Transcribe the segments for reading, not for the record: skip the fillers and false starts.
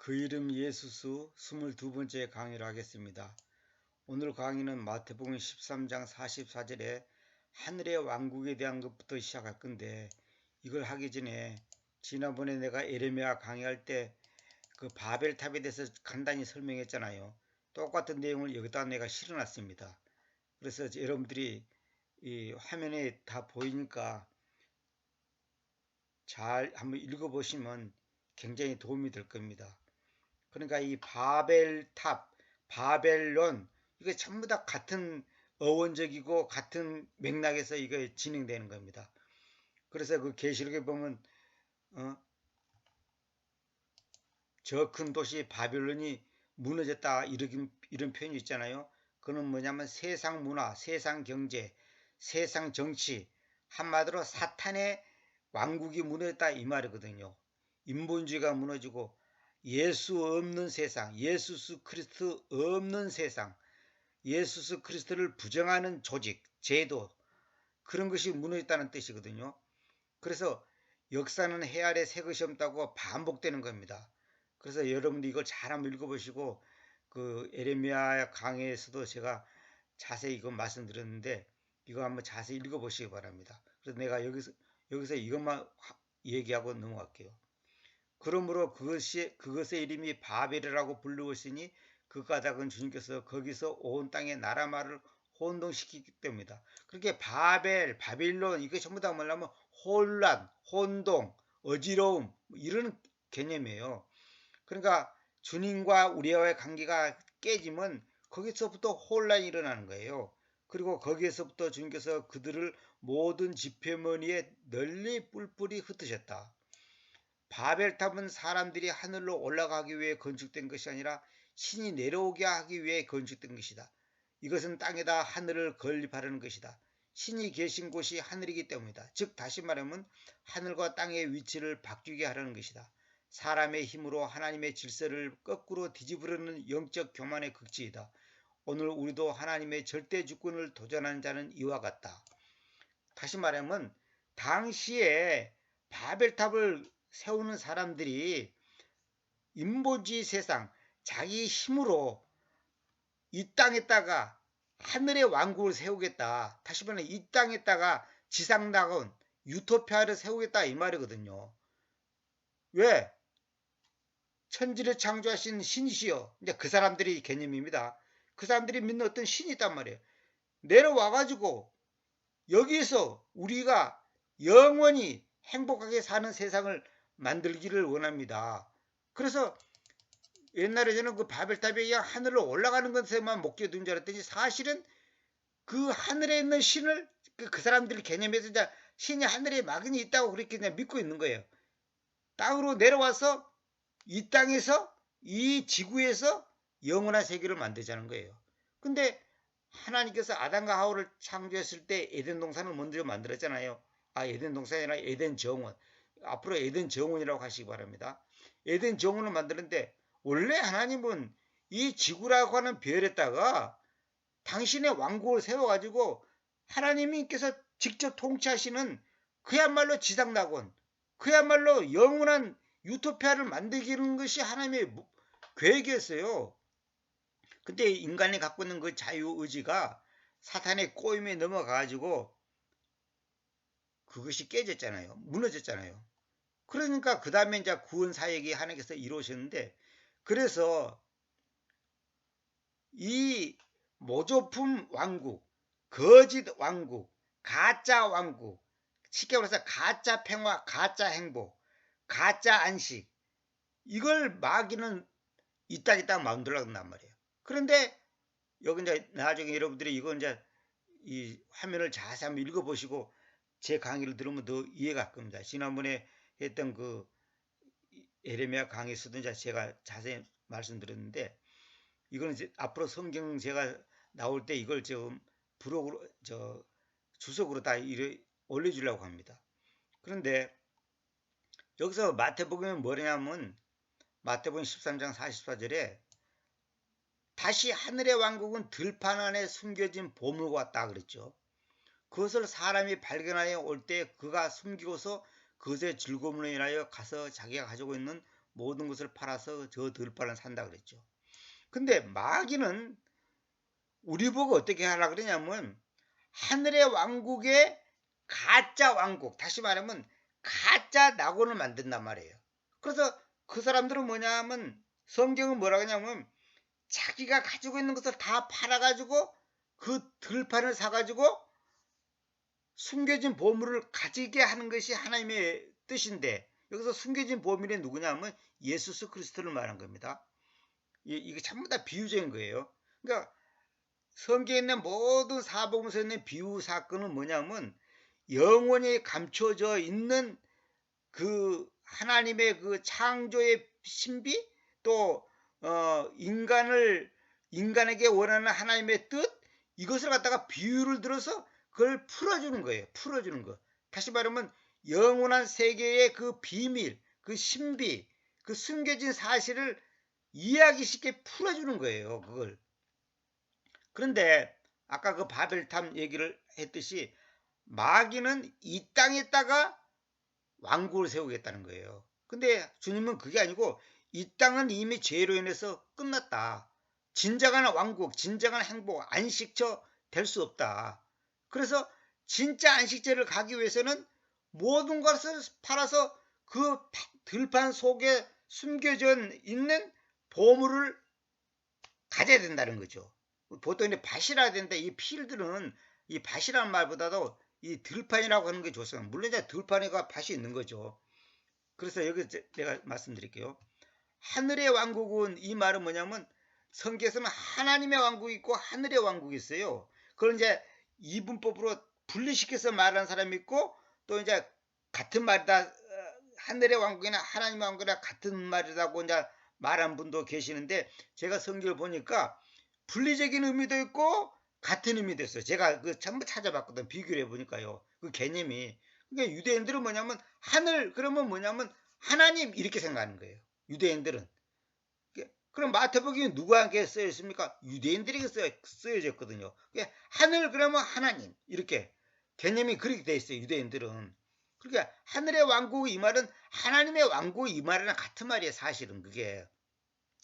그 이름 예수수 22번째 강의를 하겠습니다. 오늘 강의는 마태복음 13장 44절에 하늘의 왕국에 대한 것부터 시작할 건데, 이걸 하기 전에 지난번에 내가 예레미야 강의할 때 그 바벨탑에 대해서 간단히 설명했잖아요. 똑같은 내용을 여기다 내가 실어놨습니다. 그래서 여러분들이 이 화면에 다 보이니까 잘 한번 읽어보시면 굉장히 도움이 될 겁니다. 그러니까 이 바벨탑, 바벨론, 이게 전부 다 같은 어원적이고 같은 맥락에서 이거 진행되는 겁니다. 그래서 그 계시록에 보면 저 큰 도시 바벨론이 무너졌다 이런 표현이 있잖아요. 그는 뭐냐면 세상 문화, 세상 경제, 세상 정치, 한마디로 사탄의 왕국이 무너졌다 이 말이거든요. 인본주의가 무너지고 예수 없는 세상, 예수 그리스도 없는 세상, 예수 그리스도를 부정하는 조직, 제도, 그런 것이 무너졌다는 뜻이거든요. 그래서 역사는 해 아래 새 것이 없다고 반복되는 겁니다. 그래서 여러분들 이걸 잘 한번 읽어보시고, 그 에레미야 강의에서도 제가 자세히 이거 말씀드렸는데 이거 한번 자세히 읽어보시기 바랍니다. 그래서 내가 여기서 이것만 얘기하고 넘어갈게요. 그러므로 그것의 이름이 바벨이라고 부르고 있으니 그 까닭은 주님께서 거기서 온 땅의 나라 말을 혼동시키기 때문이다. 그렇게 바빌론 이게 전부 다 뭐냐면 혼란, 혼동, 어지러움 이런 개념이에요. 그러니까 주님과 우리와의 관계가 깨지면 거기서부터 혼란이 일어나는 거예요. 그리고 거기에서부터 주님께서 그들을 모든 지표면 위에 널리 뿔뿔이 흩으셨다. 바벨탑은 사람들이 하늘로 올라가기 위해 건축된 것이 아니라 신이 내려오게 하기 위해 건축된 것이다. 이것은 땅에다 하늘을 건립하려는 것이다. 신이 계신 곳이 하늘이기 때문이다. 즉 다시 말하면 하늘과 땅의 위치를 바뀌게 하려는 것이다. 사람의 힘으로 하나님의 질서를 거꾸로 뒤집으려는 영적 교만의 극치이다. 오늘 우리도 하나님의 절대 주권을 도전하는 자는 이와 같다. 다시 말하면 당시에 바벨탑을 세우는 사람들이 인본주의 세상, 자기 힘으로 이 땅에다가 하늘의 왕국을 세우겠다. 다시 말하면 이 땅에다가 지상낙원 유토피아를 세우겠다 이 말이거든요. 왜? 천지를 창조하신 신이시여. 이제 그 사람들이 개념입니다. 그 사람들이 믿는 어떤 신이 있단 말이에요. 내려와가지고 여기에서 우리가 영원히 행복하게 사는 세상을 만들기를 원합니다. 그래서 옛날에 저는 그 바벨탑에 하늘로 올라가는 것에만 목적이 둔 줄 알았더니 사실은 그 하늘에 있는 신을 그 사람들 개념에서 이제 신이 하늘에 막연히 있다고 그렇게 그냥 믿고 있는 거예요. 땅으로 내려와서 이 땅에서 이 지구에서 영원한 세계를 만들자는 거예요. 근데 하나님께서 아담과 하와를 창조했을 때 에덴 동산을 먼저 만들었잖아요. 에덴 동산이 아니라 에덴 정원. 앞으로 에덴 정원이라고 하시기 바랍니다. 에덴 정원을 만드는데 원래 하나님은 이 지구라고 하는 별에다가 당신의 왕국을 세워가지고 하나님께서 직접 통치하시는 그야말로 지상낙원, 그야말로 영원한 유토피아를 만들기는 것이 하나님의 계획이었어요. 근데 인간이 갖고 있는 그 자유의지가 사탄의 꼬임에 넘어가가지고 그것이 깨졌잖아요. 무너졌잖아요. 그러니까 그 다음에 이제 구원 사역이 하나님께서 이루어졌는데, 그래서 이 모조품 왕국, 거짓 왕국, 가짜 왕국, 쉽게 말해서 가짜 평화, 가짜 행복, 가짜 안식, 이걸 마귀는 이따 만들려고 한단 말이에요. 그런데 여기 이제 나중에 여러분들이 이거 이제 이 화면을 자세히 한번 읽어보시고 제 강의를 들으면 더 이해가 갈 겁니다. 지난번에 했던 그 예레미야 강의에서도 이제 제가 자세히 말씀드렸는데, 이거는 이제 앞으로 성경 제가 나올 때 이걸 좀 브로그로 주석으로 다 올려주려고 합니다. 그런데 여기서 마태복음은 뭐냐면 마태복음 13장 44절에 다시 하늘의 왕국은 들판 안에 숨겨진 보물과 같다 그랬죠. 그것을 사람이 발견하여 올 때 그가 숨기고서 그것의 즐거움으로 인하여 가서 자기가 가지고 있는 모든 것을 팔아서 저 들판을 산다 그랬죠. 근데 마귀는 우리 보고 어떻게 하라 그러냐면 하늘의 왕국의 가짜 왕국, 다시 말하면 가짜 낙원을 만든단 말이에요. 그래서 그 사람들은 뭐냐 하면 성경은 뭐라 그러냐면 자기가 가지고 있는 것을 다 팔아가지고 그 들판을 사가지고 숨겨진 보물을 가지게 하는 것이 하나님의 뜻인데, 여기서 숨겨진 보물이 누구냐 하면 예수 그리스도를 말한 겁니다. 이게 전부 다 비유적인 거예요. 그러니까 성경에 있는 모든 사복음서에 있는 비유 사건은 뭐냐면 영원히 감춰져 있는 그 하나님의 그 창조의 신비, 또 인간에게 원하는 하나님의 뜻, 이것을 갖다가 비유를 들어서 그걸 풀어주는 거예요. 풀어주는 거. 다시 말하면 영원한 세계의 그 비밀, 그 신비, 그 숨겨진 사실을 이해하기 쉽게 풀어주는 거예요. 그걸. 그런데 아까 그 바벨탑 얘기를 했듯이 마귀는 이 땅에다가 왕국을 세우겠다는 거예요. 근데 주님은 그게 아니고 이 땅은 이미 죄로 인해서 끝났다. 진정한 왕국, 진정한 행복, 안식처 될 수 없다. 그래서 진짜 안식처를 가기 위해서는 모든 것을 팔아서 그 들판 속에 숨겨져 있는 보물을 가져야 된다는 거죠. 보통 이제 밭이라 된다. 이 필들은 이 밭이라는 말보다도 이 들판이라고 하는 게 좋습니다. 물론 이제 들판에가 밭이 있는 거죠. 그래서 여기 내가 말씀드릴게요. 하늘의 왕국은, 이 말은 뭐냐면 성경에서는 하나님의 왕국이 있고 하늘의 왕국이 있어요. 그걸 이제 이분법으로 분리시켜서 말하는 사람이 있고, 또 이제 같은 말이다, 하늘의 왕국이나 하나님의 왕국이나 같은 말이라고 이제 말한 분도 계시는데, 제가 성경을 보니까 분리적인 의미도 있고 같은 의미도 있어요. 제가 그 전부 찾아봤거든. 비교를 해보니까요. 그 개념이. 그러니까 유대인들은 뭐냐면 하늘 그러면 뭐냐면 하나님 이렇게 생각하는 거예요. 유대인들은. 그럼 마태복음이 누구한테 쓰여 있습니까? 유대인들에게 쓰여졌거든요. 하늘 그러면 하나님 이렇게 개념이 그렇게 돼 있어요. 유대인들은. 그러니까 하늘의 왕국 이 말은 하나님의 왕국 이 말이랑 같은 말이에요. 사실은 그게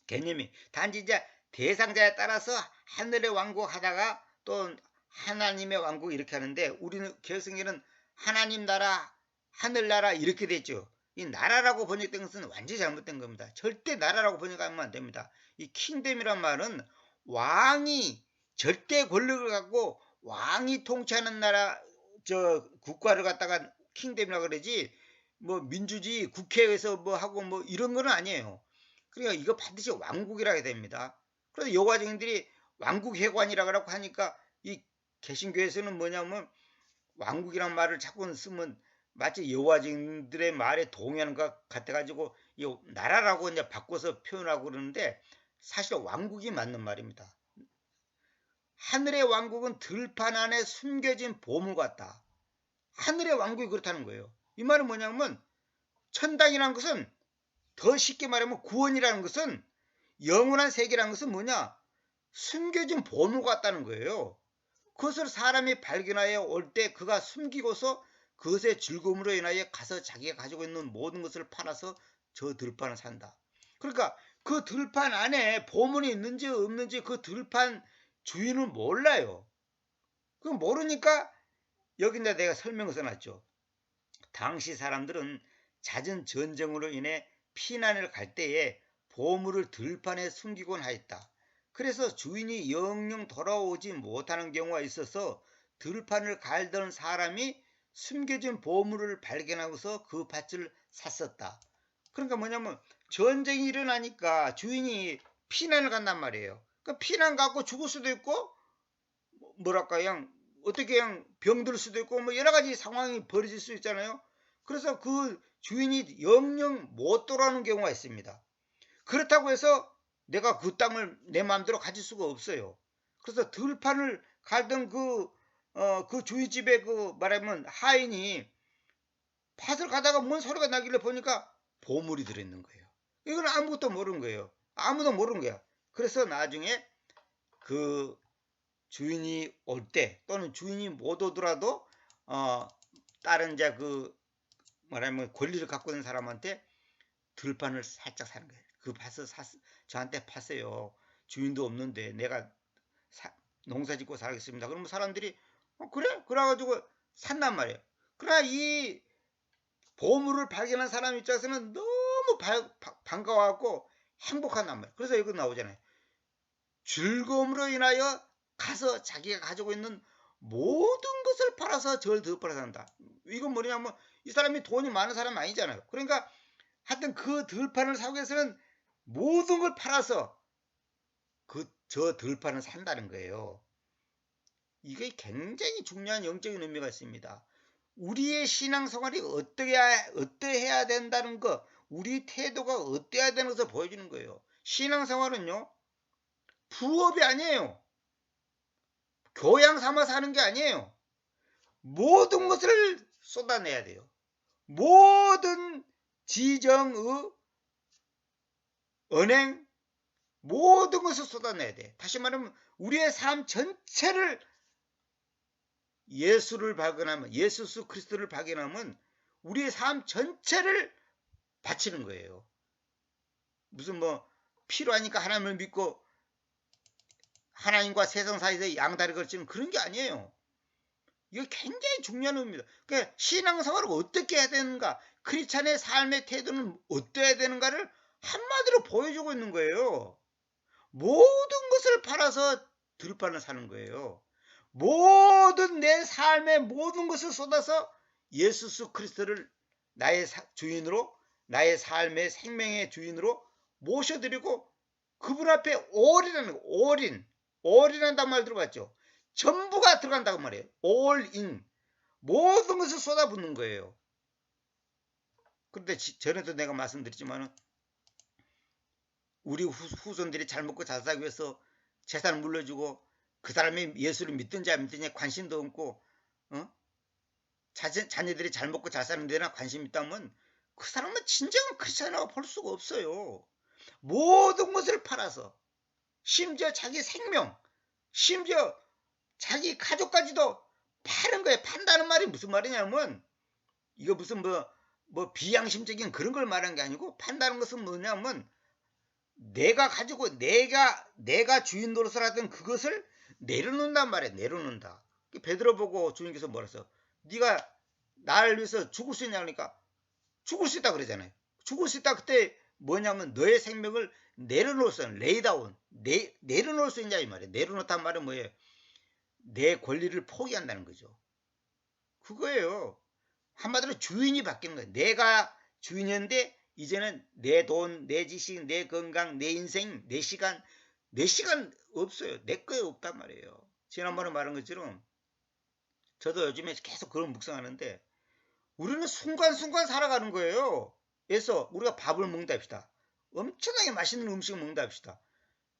개념이. 단지 이제 대상자에 따라서 하늘의 왕국 하다가 또 하나님의 왕국 이렇게 하는데, 우리는 개성에는 하나님 나라, 하늘나라 이렇게 됐죠. 이 나라라고 번역된 것은 완전히 잘못된 겁니다. 절대 나라라고 번역하면 안 됩니다. 이 킹덤이란 말은 왕이 절대 권력을 갖고 왕이 통치하는 나라, 국가를 갖다가 킹덤이라고 그러지, 뭐 민주주의 국회에서 뭐 하고 뭐 이런 거는 아니에요. 그러니까 이거 반드시 왕국이라 해야 됩니다. 그래서 여과정들이 왕국회관이라고 하니까 이 개신교에서는 뭐냐면 왕국이란 말을 자꾸 쓰면 마치 여호와증인들의 말에 동의하는 것 같아가지고 이 나라라고 이제 바꿔서 표현하고 그러는데, 사실 왕국이 맞는 말입니다. 하늘의 왕국은 들판 안에 숨겨진 보물 같다. 하늘의 왕국이 그렇다는 거예요. 이 말은 뭐냐면 천당이라는 것은, 더 쉽게 말하면 구원이라는 것은, 영원한 세계라는 것은 뭐냐? 숨겨진 보물 같다는 거예요. 그것을 사람이 발견하여 올 때 그가 숨기고서 그것의 즐거움으로 인하여 가서 자기가 가지고 있는 모든 것을 팔아서 저 들판을 산다. 그러니까 그 들판 안에 보물이 있는지 없는지 그 들판 주인은 몰라요. 그 모르니까 여기다 내가 설명을 써놨죠. 당시 사람들은 잦은 전쟁으로 인해 피난을 갈 때에 보물을 들판에 숨기곤 하였다. 그래서 주인이 영영 돌아오지 못하는 경우가 있어서 들판을 갈던 사람이 숨겨진 보물을 발견하고서 그 밭을 샀었다. 그러니까 뭐냐면 전쟁이 일어나니까 주인이 피난을 간단 말이에요. 그 피난 가고 죽을 수도 있고, 뭐랄까 그냥 어떻게 그냥 병들 수도 있고 뭐 여러 가지 상황이 벌어질 수 있잖아요. 그래서 그 주인이 영영 못 돌아오는 경우가 있습니다. 그렇다고 해서 내가 그 땅을 내 마음대로 가질 수가 없어요. 그래서 들판을 갈던 그 주인집에 그 말하면 하인이 밭을 가다가 뭔 소리가 나길래 보니까 보물이 들어있는 거예요. 이건 아무것도 모르는 거예요. 아무도 모르는 거야. 그래서 나중에 그 주인이 올 때, 또는 주인이 못 오더라도 다른 이제 그 말하면 권리를 갖고 있는 사람한테 들판을 살짝 사는 거예요. 그 밭을 저한테 팠어요. 주인도 없는데 내가 농사 짓고 살겠습니다. 그러면 사람들이 그래? 그래가지고 산단 말이에요. 그러나 이 보물을 발견한 사람 입장에서는 너무 반가워하고 행복한단 말이에요. 그래서 여기 나오잖아요. 즐거움으로 인하여 가서 자기가 가지고 있는 모든 것을 팔아서 절 더 산다. 이건 뭐냐면 이 사람이 돈이 많은 사람 아니잖아요. 그러니까 하여튼 그 들판을 사기 위해서는 모든 걸 팔아서 저 들판을 산다는 거예요. 이게 굉장히 중요한 영적인 의미가 있습니다. 우리의 신앙생활이 어떠해야 된다는 것, 우리 태도가 어떠해야 되는 것을 보여주는 거예요. 신앙생활은요, 부업이 아니에요. 교양 삼아서 하는 게 아니에요. 모든 것을 쏟아내야 돼요. 모든 지정의 언행, 모든 것을 쏟아내야 돼. 다시 말하면 우리의 삶 전체를 예수를 발견하면, 예수 그리스도를 발견하면 우리의 삶 전체를 바치는 거예요. 무슨 뭐 필요하니까 하나님을 믿고 하나님과 세상 사이에서 양다리 걸치는 그런 게 아니에요. 이거 굉장히 중요한 의미입니다. 그러니까 신앙생활을 어떻게 해야 되는가, 크리스찬의 삶의 태도는 어떠해야 되는가를 한마디로 보여주고 있는 거예요. 모든 것을 팔아서 들판을 사는 거예요. 모든 내 삶의 모든 것을 쏟아서 예수 그리스도를 나의 주인으로, 나의 삶의 생명의 주인으로 모셔드리고 그분 앞에 올인하는 거예요. 올인한다는 말 들어봤죠? 전부가 들어간다고 말이에요. all in. 모든 것을 쏟아붓는 거예요. 그런데 전에도 내가 말씀드렸지만 우리 후손들이 잘 먹고 잘 살기 위해서 재산을 물려주고 그 사람이 예수를 믿든지 안 믿든지 관심도 없고 자녀들이 잘 먹고 잘 사는 데나 관심 있다면 그 사람은 진정한 크리스찬이라고 볼 수가 없어요. 모든 것을 팔아서 심지어 자기 생명, 심지어 자기 가족까지도 파는 거예요. 판다는 말이 무슨 말이냐면 이거 무슨 뭐 비양심적인 그런 걸 말하는 게 아니고 판다는 것은 뭐냐면 내가 가지고 내가 주인 노릇을 하던 그것을 내려놓는단 말이야. 내려놓는다. 베드로 보고 주님께서 뭐라 했어? 네가 나를 위해서 죽을 수 있냐 그러니까 죽을 수 있다 그러잖아요. 죽을 수 있다 그때 뭐냐면 너의 생명을 내려놓을 수 있는 레이다운 내려놓을 수 있냐 이 말이에요. 내려놓다는 말은 뭐예요? 내 권리를 포기한다는 거죠. 그거예요. 한마디로 주인이 바뀌는 거예요. 내가 주인인데 이제는 내 돈, 내 지식, 내 건강, 내 인생, 내 시간 없어요. 내 거에 없단 말이에요. 지난번에 말한 것처럼 저도 요즘에 계속 그런 묵상하는데 우리는 순간순간 살아가는 거예요. 그래서 우리가 밥을 먹는다 합시다. 엄청나게 맛있는 음식을 먹는다 합시다.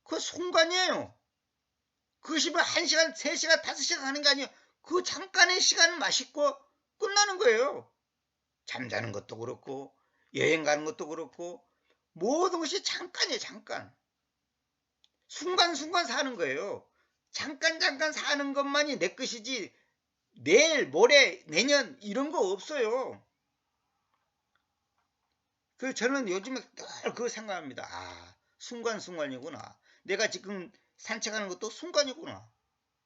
그 순간이에요. 그것이 뭐 1시간, 3시간, 5시간 하는 게 아니에요. 그 잠깐의 시간은 맛있고 끝나는 거예요. 잠자는 것도 그렇고 여행 가는 것도 그렇고 모든 것이 잠깐이에요. 잠깐. 순간순간 사는 거예요. 잠깐 사는 것만이 내 것이지 내일, 모레, 내년 이런 거 없어요. 그래서 저는 요즘에 늘 그거 생각합니다. 아, 순간순간이구나. 내가 지금 산책하는 것도 순간이구나.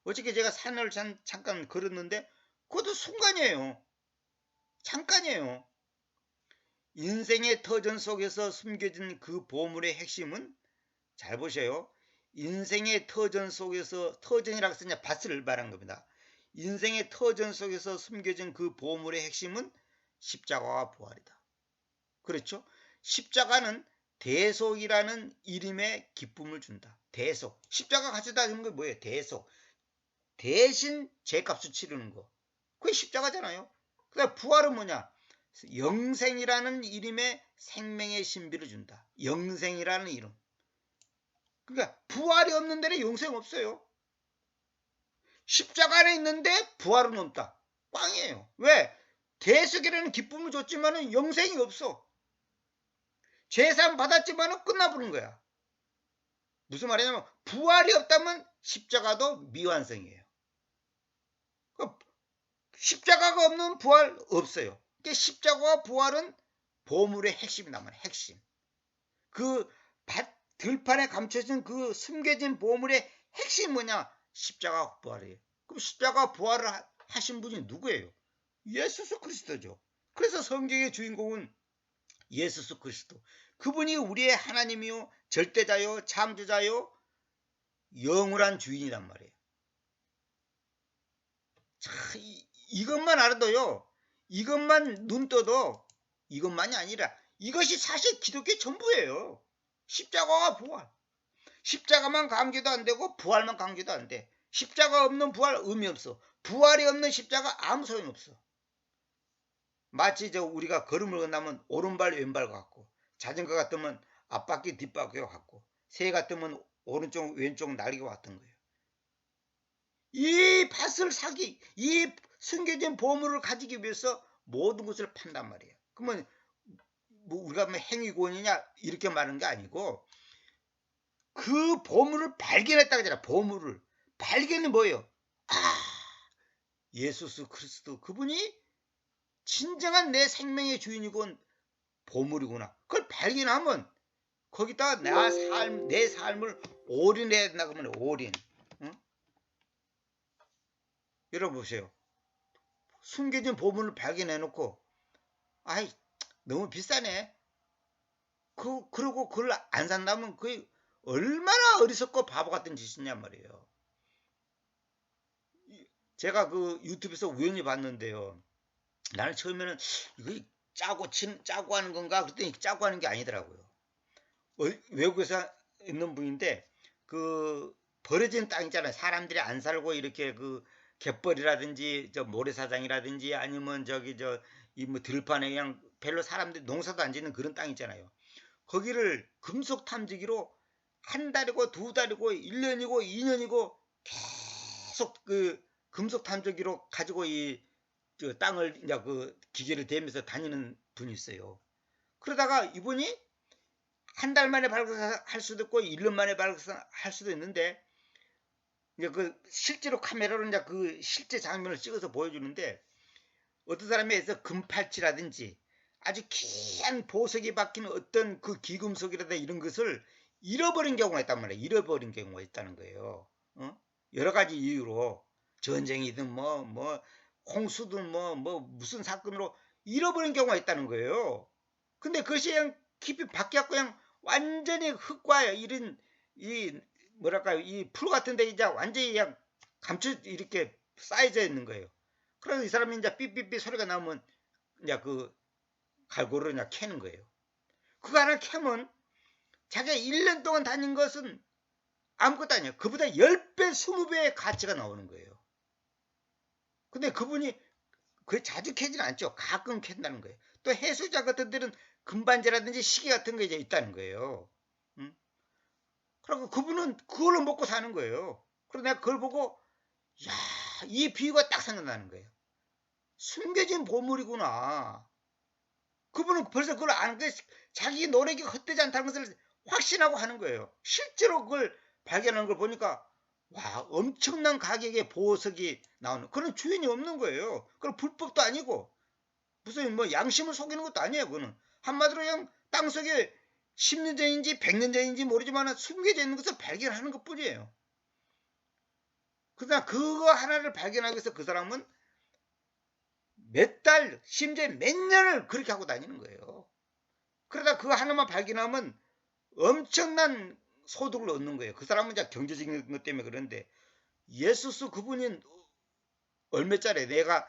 어저께 제가 산을 잠깐 걸었는데 그것도 순간이에요. 잠깐이에요. 인생의 터전 속에서 숨겨진 그 보물의 핵심은 잘 보세요. 인생의 터전 속에서 터전이라고 쓰냐 밭을 말한 겁니다. 인생의 터전 속에서 숨겨진 그 보물의 핵심은 십자가와 부활이다. 그렇죠? 십자가는 대속이라는 이름의 기쁨을 준다. 대속. 십자가 가져다 주는 게 뭐예요? 대속. 대신 죄값을 치르는 거. 그게 십자가잖아요. 그다음 부활은 뭐냐? 영생이라는 이름의 생명의 신비를 준다. 영생이라는 이름. 그러니까 부활이 없는 데는 영생 없어요. 십자가 안에 있는데 부활은 없다. 꽝이에요. 왜? 대속이라는 기쁨을 줬지만 영생이 없어. 죄산 받았지만 끝나버린 거야. 무슨 말이냐면 부활이 없다면 십자가도 미완성이에요. 십자가가 없는 부활 없어요. 십자가와 부활은 보물의 핵심이란 말이에요. 핵심. 그 들판에 감춰진 그 숨겨진 보물의 핵심이 뭐냐? 십자가 부활이에요. 그럼 십자가 부활을 하신 분이 누구예요? 예수 그리스도죠. 그래서 성경의 주인공은 예수 그리스도. 그분이 우리의 하나님이요, 절대자요, 창조자요, 영원한 주인이란 말이에요. 자, 이것만 알아도요, 이것만 눈 떠도 이것만이 아니라 이것이 사실 기독교의 전부예요. 십자가와 부활. 십자가만 강조도 안 되고 부활만 강조도 안 돼. 십자가 없는 부활 의미 없어. 부활이 없는 십자가 아무 소용 없어. 마치 우리가 걸음을 건너면 오른발 왼발 같고, 자전거 같으면 앞바퀴 뒷바퀴가 같고, 새 같으면 오른쪽 왼쪽 날개와 같은 거예요. 이 밭을 사기, 이 숨겨진 보물을 가지기 위해서 모든 것을 판단 말이에요. 그러면 뭐 우리가 뭐 행위권이냐 이렇게 말하는 게 아니고, 그 보물을 발견했다고 하잖아. 보물을. 발견이 뭐예요? 예수 그리스도, 그분이 진정한 내 생명의 주인이고 보물이구나. 그걸 발견하면 거기다 내 삶을 올인해야 된다 그러면 올인. 응? 여러분 보세요. 숨겨진 보물을 발견해놓고 아이 너무 비싸네. 그러고 그걸 안 산다면 그게 얼마나 어리석고 바보 같은 짓이냔 말이에요. 제가 그 유튜브에서 우연히 봤는데요. 나는 처음에는 이거 짜고 하는 건가 그랬더니 짜고 하는 게 아니더라고요. 외국에서 있는 분인데 그 버려진 땅 있잖아요. 사람들이 안 살고 이렇게 그 갯벌이라든지 저 모래사장이라든지 아니면 이 뭐 들판에 그냥 별로 사람들이 농사도 안 짓는 그런 땅 있잖아요. 거기를 금속 탐지기로 한 달이고 두 달이고 1년이고 2년이고 계속 그 금속 탐지기로 가지고 저 땅을 이제 그 기계를 대면서 다니는 분이 있어요. 그러다가 이분이 한 달 만에 발견할 수도 있고 1년 만에 발견할 수도 있는데 이제 그 실제로 카메라로 이제 그 실제 장면을 찍어서 보여주는데 어떤 사람에서 금팔찌라든지 아주 귀한 보석이 박힌 어떤 그 기금속이라든가 이런 것을 잃어버린 경우가 있단 말이에요. 잃어버린 경우가 있다는 거예요. 여러 가지 이유로 전쟁이든 뭐 홍수든 뭐 무슨 사건으로 잃어버린 경우가 있다는 거예요. 근데 그것이 그냥 깊이 박혀갖고 그냥 완전히 흙과 이런 뭐랄까요, 이 풀 같은데 이제 완전히 그냥 이렇게 쌓여져 있는 거예요. 그래서 이 사람이 이제 삐삐삐 소리가 나면 이제 그 갈고리를 그냥 캐는 거예요. 그거 하나 캐면 자기가 1년 동안 다닌 것은 아무것도 아니에요. 그보다 10배, 20배의 가치가 나오는 거예요. 근데 그분이 그게 자주 캐지는 않죠. 가끔 캔다는 거예요. 또 해수자 같은 데는 금반지라든지 시계 같은 게 이제 있다는 거예요. 그리고 그분은 그걸로 먹고 사는 거예요. 그래서 내가 그걸 보고 야, 이 비유가 딱 생각나는 거예요. 숨겨진 보물이구나. 그분은 벌써 그걸 아는 게 자기 노력이 헛되지 않다는 것을 확신하고 하는 거예요. 실제로 그걸 발견하는 걸 보니까 와, 엄청난 가격의 보석이 나오는 그런 주인이 없는 거예요. 그건 불법도 아니고 무슨 뭐 양심을 속이는 것도 아니에요. 그거는 한마디로 그냥 땅속에 10년 전인지 100년 전인지 모르지만 숨겨져 있는 것을 발견하는 것뿐이에요. 그러나 그거 하나를 발견하기 위해서 그 사람은 몇 달, 심지어 몇 년을 그렇게 하고 다니는 거예요. 그러다 그거 하나만 발견하면 엄청난 소득을 얻는 거예요. 그 사람은 이제 경제적인 것 때문에 그런데 예수스 그분이 얼마짜리 내가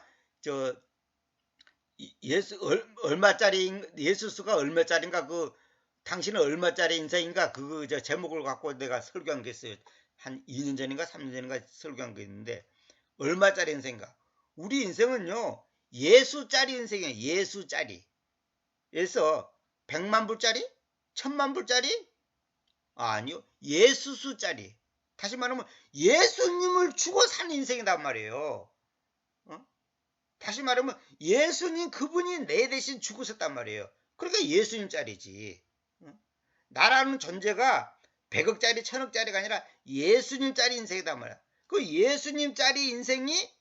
얼마짜리 예수스가 얼마짜리인가 그 당신은 얼마짜리 인생인가 그 제목을 갖고 내가 설교한 게 있어요. 한 2년 전인가 3년 전인가 설교한 게 있는데 얼마짜리 인생인가. 우리 인생은요 예수짜리 인생이에요. 예수짜리. 그래서 100만 불짜리? 1000만 불짜리? 아니요. 예수수짜리. 다시 말하면 예수님을 주고 산 인생이란 말이에요. 다시 말하면 예수님 그분이 내 대신 죽으셨단 말이에요. 그러니까 예수님짜리지. 나라는 존재가 100억짜리 1000억짜리가 아니라 예수님짜리 인생이단 말이야. 그 예수님짜리 인생이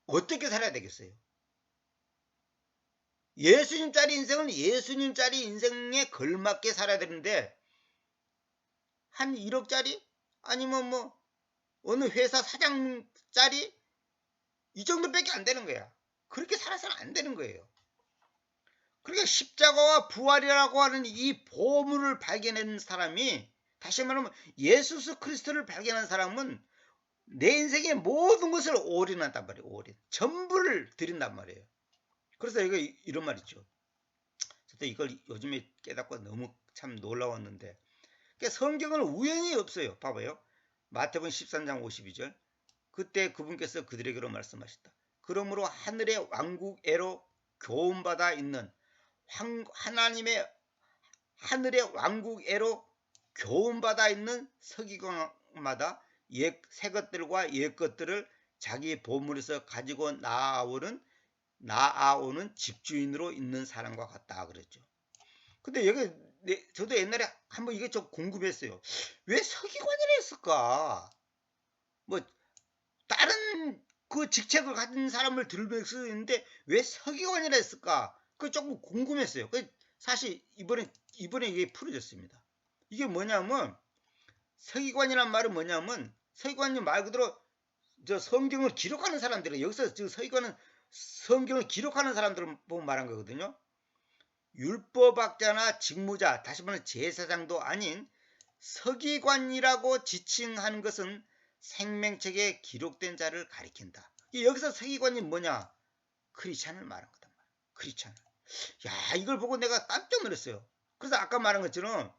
어떻게 살아야 되겠어요? 예수님짜리 인생은 예수님짜리 인생에 걸맞게 살아야 되는데 한 1억짜리 아니면 뭐 어느 회사 사장짜리 이 정도밖에 안 되는 거야. 그렇게 살아서는 안 되는 거예요. 그러니까 십자가와 부활이라고 하는 이 보물을 발견한 사람이, 다시 말하면 예수 그리스도를 발견한 사람은 내 인생의 모든 것을 올인한단 말이에요. 올인. 전부를 드린단 말이에요. 그래서 이거 이런 말 있죠. 저도 이걸 요즘에 깨닫고 너무 참 놀라웠는데, 그러니까 성경은 우연히 없어요. 봐봐요. 마태복음 13장 52절. 그때 그분께서 그들에게로 말씀하셨다. 그러므로 하늘의 왕국애로 교훈받아 있는 하나님의 하늘의 왕국애로 교훈받아 있는 서기관마다 새 것들과 옛 것들을 자기 보물에서 가지고 나아오는 집주인으로 있는 사람과 같다 그랬죠. 근데 여기 저도 옛날에 한번 이게 좀 궁금했어요. 왜 서기관이라 했을까? 뭐 다른 그 직책을 가진 사람을 들을 수 있는데 왜 서기관이라 했을까? 그 조금 궁금했어요. 사실 이번에 이게 풀어졌습니다. 이게 뭐냐면 서기관이란 말은 뭐냐면 서기관이 말 그대로 저 성경을 기록하는 사람들은, 여기서 저 서기관은 성경을 기록하는 사람들을 보고 말한 거거든요. 율법학자나 직무자, 다시 말하면 제사장도 아닌 서기관이라고 지칭하는 것은 생명책에 기록된 자를 가리킨다. 여기서 서기관이 뭐냐? 크리스찬을 말한 거단 말이야. 크리스찬. 야, 이걸 보고 내가 깜짝 놀랐어요. 그래서 아까 말한 것처럼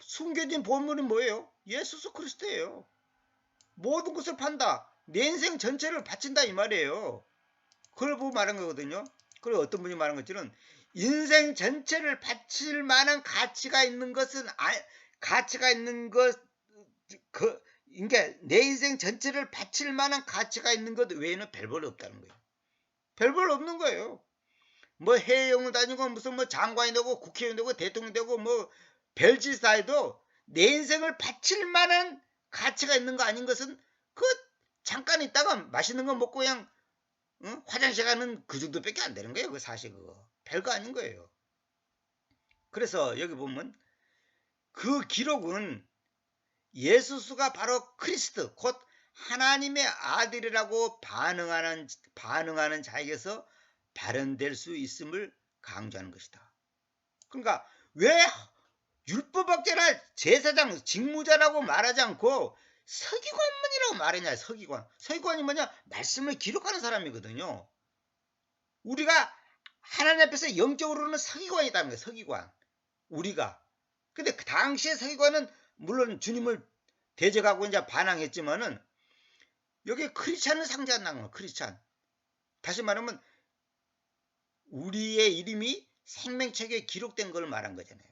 숨겨진 보물이 뭐예요? 예수 그리스도예요. 모든 것을 판다. 내 인생 전체를 바친다 이 말이에요. 그걸 보고 말한 거거든요. 그리고 어떤 분이 말한 것처럼 인생 전체를 바칠 만한 가치가 있는 것은 그러니까 내 인생 전체를 바칠 만한 가치가 있는 것 외에는 별볼 없다는 거예요. 별볼 없는 거예요. 뭐 해외여행을 다니고 무슨 뭐 장관이 되고 국회의원 되고 대통령 되고 뭐 별짓 다 해도 내 인생을 바칠 만한 가치가 있는 거 아닌 것은 그 잠깐 있다가 맛있는 거 먹고 그냥 화장실 가는 그 정도밖에 안 되는 거예요. 그 사실 그거 별거 아닌 거예요. 그래서 여기 보면 그 기록은 예수가 바로 그리스도 곧 하나님의 아들이라고 반응하는 자에게서 발현될 수 있음을 강조하는 것이다. 그러니까 왜 율법학자나 제사장, 직무자라고 말하지 않고 서기관만이라고 말했냐? 서기관이 뭐냐? 말씀을 기록하는 사람이거든요. 우리가 하나님 앞에서 영적으로는 서기관이다는 거예요. 서기관. 우리가. 근데 그 당시의 서기관은 물론 주님을 대적하고 이제 반항했지만은 여기 크리스찬을 상징한다는 거예요. 크리스찬. 다시 말하면 우리의 이름이 생명책에 기록된 걸 말한 거잖아요.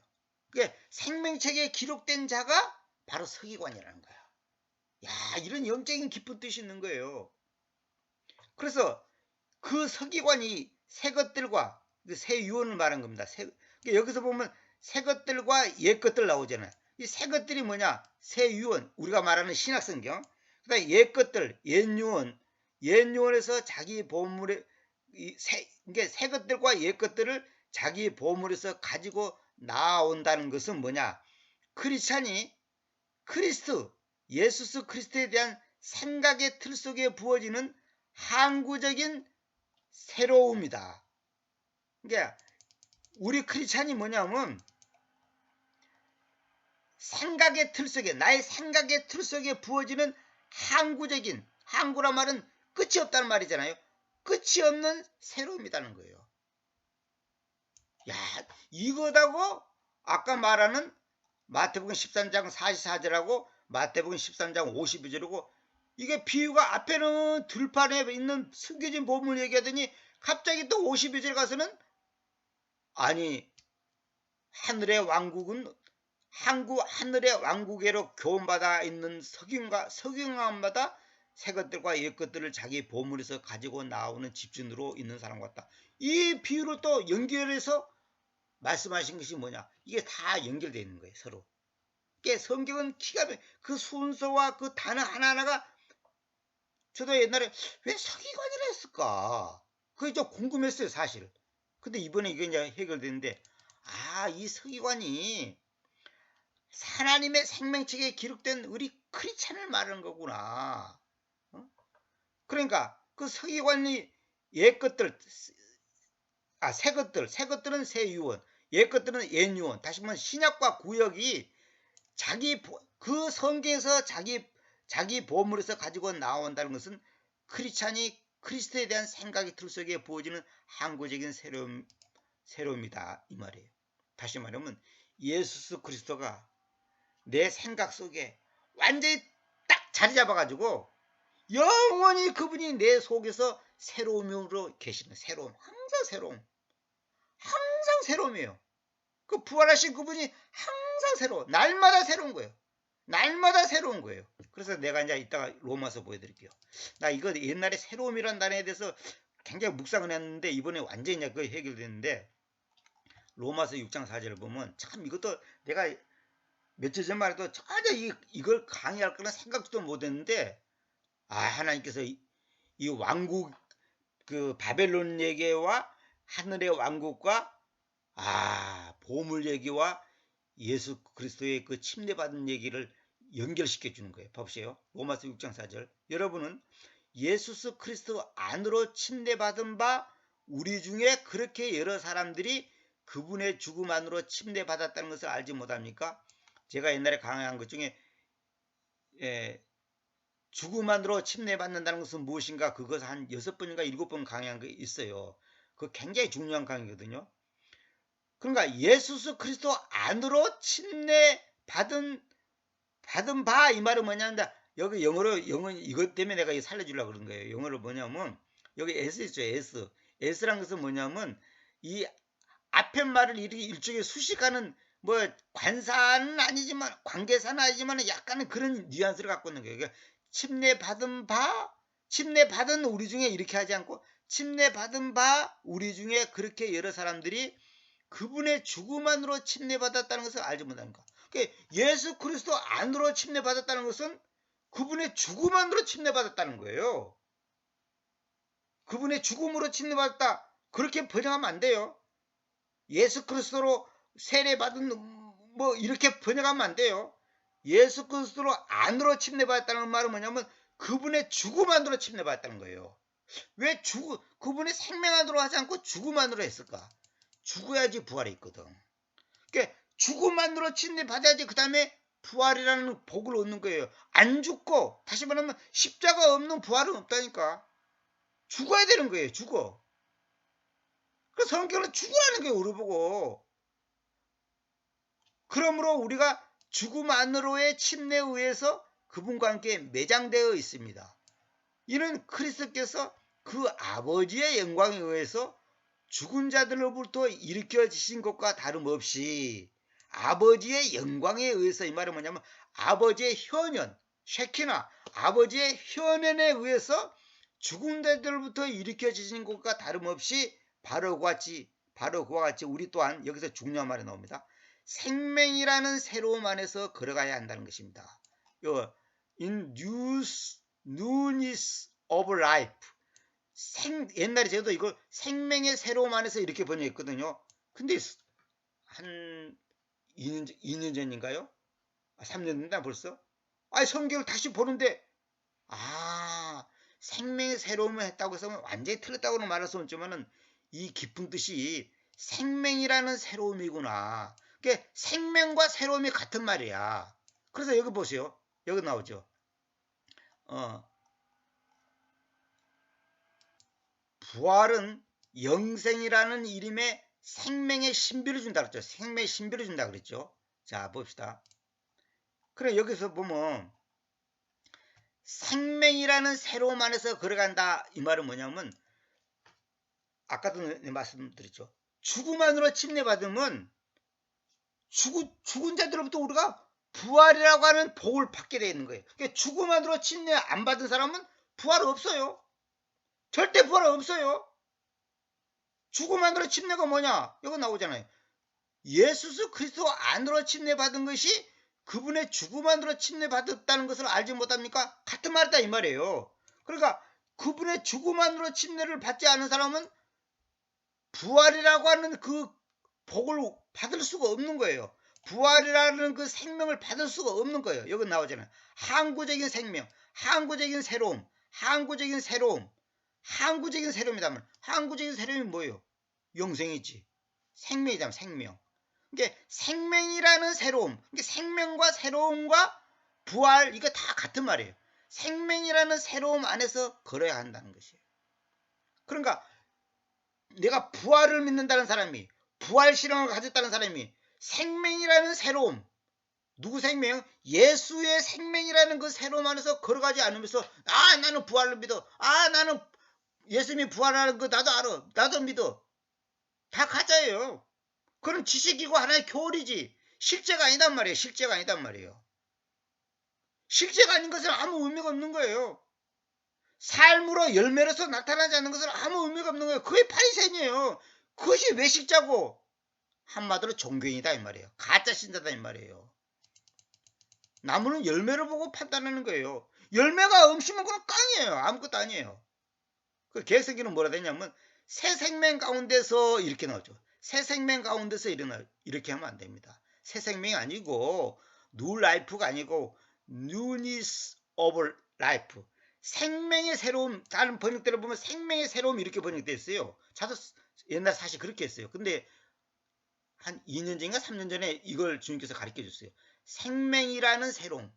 그게 생명책에 기록된 자가 바로 서기관이라는 거야. 야, 이런 영적인 깊은 뜻이 있는 거예요. 그래서 그 서기관이 새 것들과 새 유언을 말한 겁니다. 여기서 보면 새 것들과 옛 것들 나오잖아요. 이 새 것들이 뭐냐? 새 유언, 우리가 말하는 신약성경. 그다음에 옛 것들, 옛 유언에서 자기 보물에 그러니까 새 것들과 옛 것들을 자기 보물에서 가지고 나온다는 것은 뭐냐? 크리스찬이 예수 그리스도에 대한 생각의 틀 속에 부어지는 항구적인 새로움이다. 그러니까 우리 크리스찬이 뭐냐면 나의 생각의 틀 속에 부어지는 항구란 말은 끝이 없다는 말이잖아요. 끝이 없는 새로움이라는 거예요. 야, 이거다고 아까 말하는 마태복음 13장 44절하고 마태복음 13장 52절이고 이게 비유가 앞에는 들판에 있는 숨겨진 보물 얘기하더니 갑자기 또 52절 가서는 아니 하늘의 왕국에로 교훈받아 있는 서기관마다 새 것들과 옛 것들을 자기 보물에서 가지고 나오는 집주인으로 있는 사람 같다. 이 비유를 또 연결해서 말씀하신 것이 뭐냐? 이게 다 연결되어 있는 거예요. 서로. 성경은 그 순서와 그 단어 하나하나가 저도 옛날에 왜 서기관이라 했을까? 그게 좀 궁금했어요. 사실. 근데 이번에 이게 이제 해결되는데, 이 서기관이 하나님의 생명책에 기록된 우리 크리스찬을 말하는 거구나. 그러니까 그 서기관이 옛 것들, 새 것들은 새 유언, 옛 것들은 옛 유언. 다시 보면 신약과 구약이 그 성경에서 자기 보물에서 가지고 나온다는 것은 크리스찬이 그리스도에 대한 생각이 틀 속에 부어지는 항구적인 새로움이다 이 말이에요. 다시 말하면 예수 그리스도가 내 생각 속에 완전히 딱 자리 잡아가지고 영원히 그분이 내 속에서 새로움으로 계시는 새로움, 항상 새로움이에요. 그 부활하신 그분이 항상 날마다 새로운 거예요. 날마다 새로운 거예요. 그래서 내가 이제 이따가 로마서 보여드릴게요. 나 이거 옛날에 새로움이라는 단어에 대해서 굉장히 묵상을 했는데 이번에 완전히 그거 해결됐는데, 로마서 6장 4절을 보면 참 이것도 내가 며칠 전만 해도 전혀 이걸 강의할 거나 생각도 못했는데, 하나님께서 이 왕국, 그 바벨론 얘기와 하늘의 왕국과 보물 얘기와 예수 그리스도의 그 침례받은 얘기를 연결시켜 주는 거예요. 보세요. 로마서 6장 4절. 여러분은 예수 그리스도 안으로 침례받은 바 우리 중에 그렇게 여러 사람들이 그분의 죽음 안으로 침례받았다는 것을 알지 못합니까? 제가 옛날에 강의한 것 중에 죽음 안으로 침례받는다는 것은 무엇인가, 그것을 한 6번인가 7번 강의한 게 있어요. 그거 굉장히 중요한 강의거든요. 그러니까 예수 그리스도 안으로 침례받은 바 이 말은 뭐냐면, 여기 영어 이것 때문에 내가 살려주려고 그런 거예요. 영어로 뭐냐면 여기 S 있죠. S란 것은 뭐냐면 이 앞에 말을 이렇게 일종의 수식하는 뭐 관사는 아니지만 관계사는 아니지만 약간은 그런 뉘앙스를 갖고 있는 거예요. 그러니까 침례받은 우리 중에 이렇게 하지 않고 침례받은 바 우리 중에 그렇게 여러 사람들이 그분의 죽음 안으로 침례받았다는 것을 알지 못합니까? 그러니까 예수 그리스도 안으로 침례받았다는 것은 그분의 죽음 안으로 침례받았다는 거예요. 그분의 죽음으로 침례받았다, 그렇게 번역하면 안 돼요. 예수 그리스도로 세례받은 뭐 이렇게 번역하면 안 돼요. 예수 그리스도로 안으로 침례받았다는 말은 뭐냐면 그분의 죽음 안으로 침례받았다는 거예요. 왜 그분의 생명 안으로 하지 않고 죽음 안으로 했을까? 죽어야지 부활이 있거든. 그러니까 죽음 안으로 침례받아야지 그 다음에 부활이라는 복을 얻는 거예요. 안 죽고, 다시 말하면 십자가 없는 부활은 없다니까. 죽어야 되는 거예요. 죽어. 그 성경은 죽으라는 거예요. 우리 보고. 그러므로 우리가 죽음 안으로의 침례에 의해서 그분과 함께 매장되어 있습니다. 이는 그리스도께서 그 아버지의 영광에 의해서 죽은 자들로부터 일으켜지신 것과 다름없이 아버지의 영광에 의해서, 이 말은 뭐냐면 아버지의 현현, 쉐키나 아버지의 현현에 의해서 죽은 자들로부터 일으켜지신 것과 다름없이 바로 그와 같이 우리 또한, 여기서 중요한 말이 나옵니다. 생명이라는 새로움 안에서 걸어가야 한다는 것입니다. In newness of life. 옛날에 저도 이걸 생명의 새로움 안에서 이렇게 번역했거든요. 근데 한 2년 전인가요? 3년 됐나 벌써? 성경을 다시 보는데 생명의 새로움을 했다고 해서 완전히 틀렸다고는 말할 수 없지만은 이 깊은 뜻이 생명이라는 새로움이구나. 그러니까 생명과 새로움이 같은 말이야. 그래서 여기 보세요. 여기 나오죠. 부활은 영생이라는 이름의 생명의 신비를 준다 그랬죠. 생명의 신비를 준다 그랬죠. 자, 봅시다. 그래, 여기서 보면 생명이라는 새로움 안에서 걸어간다 이 말은 뭐냐면, 아까도 말씀드렸죠. 죽음 안으로 침례받으면 죽은 자들로부터 우리가 부활이라고 하는 복을 받게 되어 있는 거예요. 그러니까 죽음 안으로 침례 안 받은 사람은 부활 없어요. 절대 부활 없어요. 죽음 안으로 침례가 뭐냐? 이거 나오잖아요. 예수 그리스도 안으로 침례받은 것이 그분의 죽음 안으로 침례받았다는 것을 알지 못합니까? 같은 말이다 이 말이에요. 그러니까 그분의 죽음 안으로 침례를 받지 않은 사람은 부활이라고 하는 그 복을 받을 수가 없는 거예요. 부활이라는 그 생명을 받을 수가 없는 거예요. 여기 나오잖아요. 항구적인 생명, 항구적인 새로움, 항구적인 새로움, 항구적인 새로움이다면 항구적인 새로움이 뭐예요? 영생이지. 생명이다. 생명. 이게 생명이라는 새로움. 이게 생명과 새로움과 부활 이거 다 같은 말이에요. 생명이라는 새로움 안에서 걸어야 한다는 것이에요. 그러니까 내가 부활을 믿는다는 사람이 부활 신앙을 가졌다는 사람이 생명이라는 새로움 누구 생명? 예수의 생명이라는 그 새로움 안에서 걸어가지 않으면서 아 나는 부활을 믿어 나는 예수님이 부활하는 거 나도 알아 나도 믿어 다 가짜예요. 그런 지식이고 하나의 교리지 실제가 아니단 말이에요. 실제가 아니단 말이에요. 실제가 아닌 것은 아무 의미가 없는 거예요. 삶으로 열매로서 나타나지 않는 것은 아무 의미가 없는 거예요. 그게 파리새인이에요. 그것이 외식자고 한마디로 종교인이다 이 말이에요. 가짜 신자다 이 말이에요. 나무는 열매를 보고 판단하는 거예요. 열매가 없으면 그건 깡이에요. 아무것도 아니에요. 그 개혁성경은 뭐라 되냐면 새 생명 가운데서 이렇게 나오죠. 새 생명 가운데서 이렇게 하면 안 됩니다. 새 생명이 아니고 new life가 아니고 newness of life. 생명의 새로움. 다른 번역대로 보면 생명의 새로움 이렇게 번역되어 있어요. 저도 옛날 사실 그렇게 했어요. 근데 한 2년 전인가 3년 전에 이걸 주님께서 가르쳐 줬어요. 생명이라는 새로움.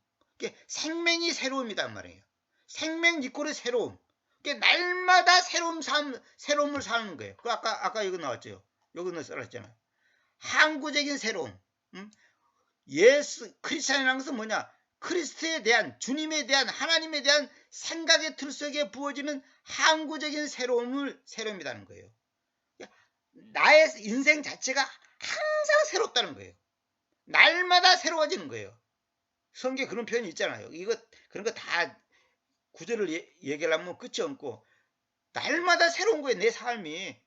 생명이 새로움이란 말이에요. 생명 이꼴의 새로움. 날마다 새로움을 사는 거예요. 그 아까 이거 나왔죠. 여기는 써놨잖아요. 항구적인 새로움. 예수 크리스찬이라는 것은 뭐냐? 크리스트에 대한 주님에 대한 하나님에 대한 생각의 틀 속에 부어지는 항구적인 새로움이라는 거예요. 나의 인생 자체가 항상 새롭다는 거예요. 날마다 새로워지는 거예요. 성경에 그런 표현이 있잖아요. 그런 거 다 구절을 얘기하려면 끝이 없고 날마다 새로운 거예요. 내 삶이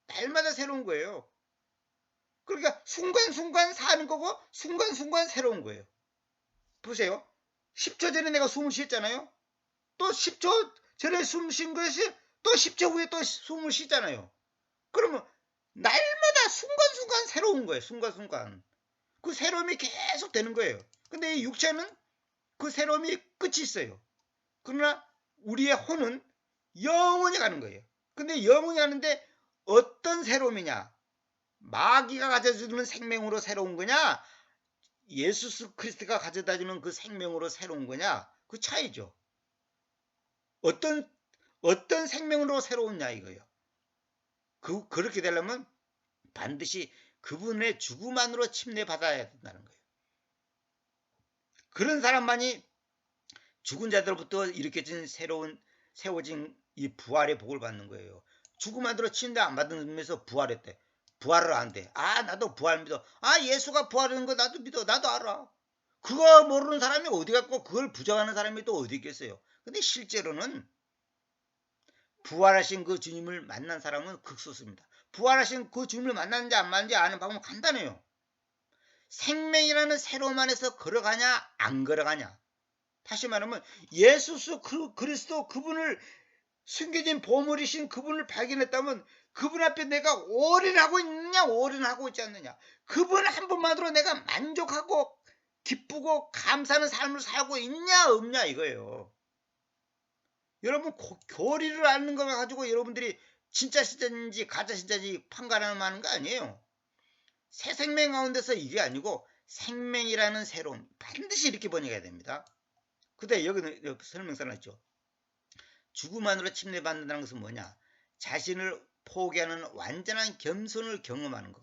날마다 새로운 거예요. 그러니까 순간순간 사는 거고 순간순간 새로운 거예요. 보세요. 10초 전에 내가 숨을 쉬었잖아요. 또 10초 전에 숨 쉰 것이 또 10초 후에 또 숨을 쉬잖아요. 그러면 날마다 순간순간 새로운 거예요. 순간순간. 그 새로움이 계속 되는 거예요. 근데 이 육체는 그 새로움이 끝이 있어요. 그러나 우리의 혼은 영원히 가는 거예요. 근데 영원히 가는데 어떤 새로움이냐? 마귀가 가져주는 생명으로 새로운 거냐? 예수 그리스도가 가져다주는 그 생명으로 새로운 거냐? 그 차이죠. 어떤 생명으로 새로웠냐 이거예요. 그렇게 되려면 반드시 그분의 죽음만으로 침례받아야 된다는 거예요. 그런 사람만이 죽은 자들로부터 일으켜진 세워진 이 부활의 복을 받는 거예요. 죽음만으로 침례 안 받으면서 부활했대. 부활을 안 돼. 나도 부활 믿어. 예수가 부활하는 거 나도 믿어. 나도 알아. 그거 모르는 사람이 어디 갔고 그걸 부정하는 사람이 또 어디 있겠어요. 근데 실제로는 부활하신 그 주님을 만난 사람은 극소수입니다. 부활하신 그 주님을 만났는지 안 만났는지 아는 방법은 간단해요. 생명이라는 새로움 안에서 걸어가냐 안 걸어가냐. 다시 말하면 예수 그리스도 그분을 숨겨진 보물이신 그분을 발견했다면 그분 앞에 내가 올인하고 있느냐 올인하고 있지 않느냐. 그분 한 분만으로 내가 만족하고 기쁘고 감사하는 삶을 살고 있냐 없냐 이거예요. 여러분 교리를 아는 걸 가지고 여러분들이 진짜 신자인지 가짜 신자인지 판가름하는 거 아니에요. 새 생명 가운데서 이게 아니고 생명이라는 새로움 반드시 이렇게 번역해야 됩니다. 근데 여기는 설명서 나있죠. 죽음만으로 침례받는다는 것은 뭐냐? 자신을 포기하는 완전한 겸손을 경험하는 것.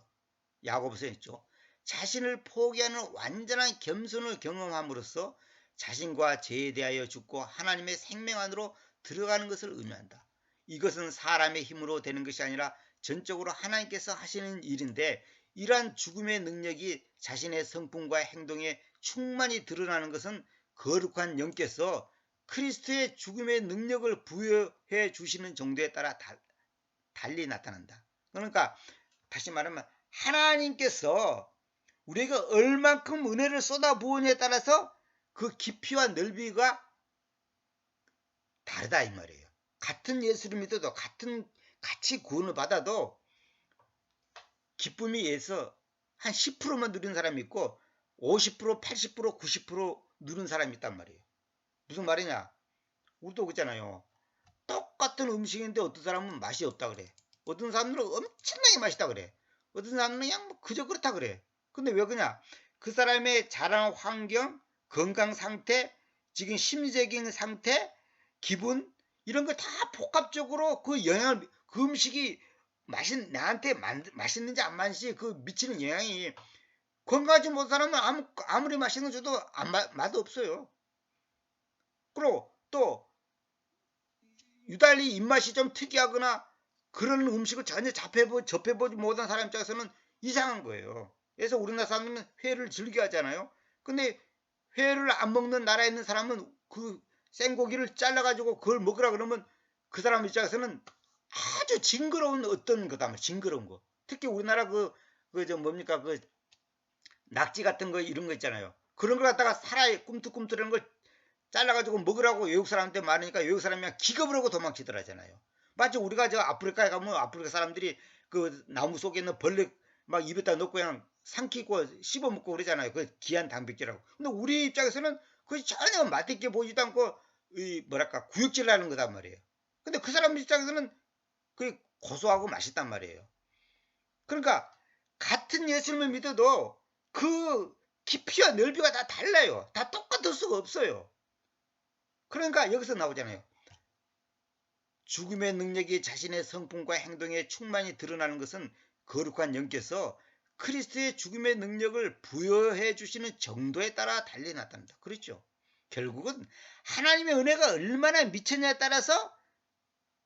야고보서에 있죠. 자신을 포기하는 완전한 겸손을 경험함으로써 자신과 죄에 대하여 죽고 하나님의 생명 안으로 들어가는 것을 의미한다. 이것은 사람의 힘으로 되는 것이 아니라 전적으로 하나님께서 하시는 일인데 이러한 죽음의 능력이 자신의 성품과 행동에 충만히 드러나는 것은 거룩한 영께서 크리스트의 죽음의 능력을 부여해 주시는 정도에 따라 달리 나타난다. 그러니까 다시 말하면 하나님께서 우리가 얼만큼 은혜를 쏟아부으냐에 따라서 그 깊이와 넓이가 다르다 이 말이에요. 같은 예수를 믿어도 같이 구원을 받아도 기쁨에 의해서 한 10%만 누리는 사람이 있고 50%, 80%, 90% 누리는 사람이 있단 말이에요. 무슨 말이냐? 우리도 그렇잖아요. 똑같은 음식인데 어떤 사람은 맛이 없다 그래. 어떤 사람들은 엄청나게 맛있다 그래. 어떤 사람은 그냥 뭐 그저 그렇다 그래. 근데 왜 그러냐? 그 사람의 자란 환경, 건강 상태, 지금 심리적인 상태, 기분 이런 거 다 복합적으로 그 영향을 그 음식이 나한테 맛있는지 안 맛있는지 그 미치는 영향이 건강하지 못한 사람은 아무리 맛있는 거 줘도 맛 없어요. 그리고 또 유달리 입맛이 좀 특이하거나 그런 음식을 전혀 접해보지 못한 사람 입장에서는 이상한 거예요. 그래서 우리나라 사람들은 회를 즐겨 하잖아요. 근데 회를 안 먹는 나라에 있는 사람은 그 생고기를 잘라가지고 그걸 먹으라 그러면 그 사람 입장에서는 아주 징그러운 어떤 거다. 징그러운 거. 특히 우리나라 뭡니까? 낙지 같은 거 이런 거 있잖아요. 그런 걸 갖다가 살아야 꿈틀꿈틀한 걸 잘라가지고 먹으라고 외국 사람한테 말하니까 외국 사람이 그냥 기겁을 하고 도망치더라잖아요. 마치 우리가 저 아프리카에 가면 아프리카 사람들이 그 나무 속에 있는 벌레 막 입에다 넣고 그냥 삼키고 씹어 먹고 그러잖아요. 그 귀한 단백질하고. 근데 우리 입장에서는 그 전혀 맛있게 보이지도 않고 뭐랄까 구역질 나는 거단 말이에요. 근데 그 사람 입장에서는 그 고소하고 맛있단 말이에요. 그러니까 같은 예수님을 믿어도 그 깊이와 넓이가 다 달라요. 다 똑같을 수가 없어요. 그러니까 여기서 나오잖아요. 죽음의 능력이 자신의 성품과 행동에 충만히 드러나는 것은 거룩한 영께서 그리스도의 죽음의 능력을 부여해 주시는 정도에 따라 달리 나타난다. 그렇죠? 결국은 하나님의 은혜가 얼마나 미쳤냐에 따라서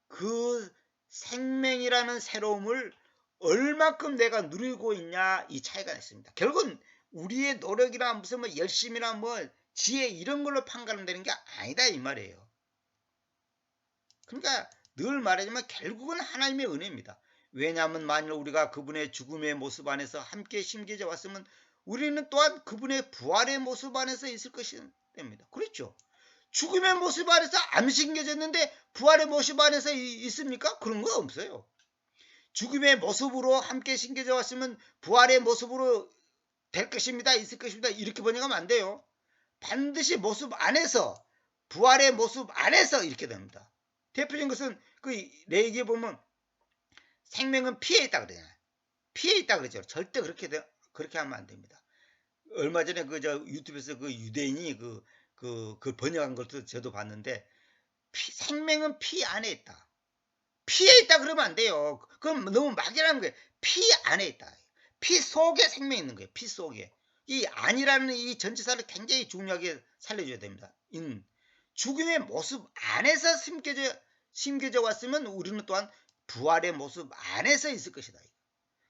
그 생명이라는 새로움을 얼마큼 내가 누리고 있냐 이 차이가 있습니다. 결국은 우리의 노력이나 무슨 뭐 열심이나 뭐 지혜 이런 걸로 판가름되는 게 아니다 이 말이에요. 그러니까 늘 말하지만 결국은 하나님의 은혜입니다. 왜냐하면 만일 우리가 그분의 죽음의 모습 안에서 함께 심겨져 왔으면 우리는 또한 그분의 부활의 모습 안에서 있을 것입니다. 그렇죠? 죽음의 모습 안에서 안 심겨졌는데 부활의 모습 안에서 있습니까? 그런 거 없어요. 죽음의 모습으로 함께 심겨져 왔으면 부활의 모습으로 될 것입니다. 있을 것입니다. 이렇게 번역하면 안 돼요. 반드시 모습 안에서 부활의 모습 안에서 이렇게 됩니다. 대표적인 것은 그 레이기에 보면 생명은 피에 있다 그러잖아요. 피에 있다 그러죠. 절대 그렇게 하면 안 됩니다. 얼마 전에 유튜브에서 그 유대인이 그 번역한 것도 저도 봤는데 생명은 피 안에 있다. 피에 있다 그러면 안 돼요. 그럼 너무 막연한 거예요. 피 안에 있다. 피 속에 생명이 있는 거예요. 피 속에. 이 안이라는 이 전치사를 굉장히 중요하게 살려줘야 됩니다. 죽음의 모습 안에서 심겨져 왔으면 우리는 또한 부활의 모습 안에서 있을 것이다.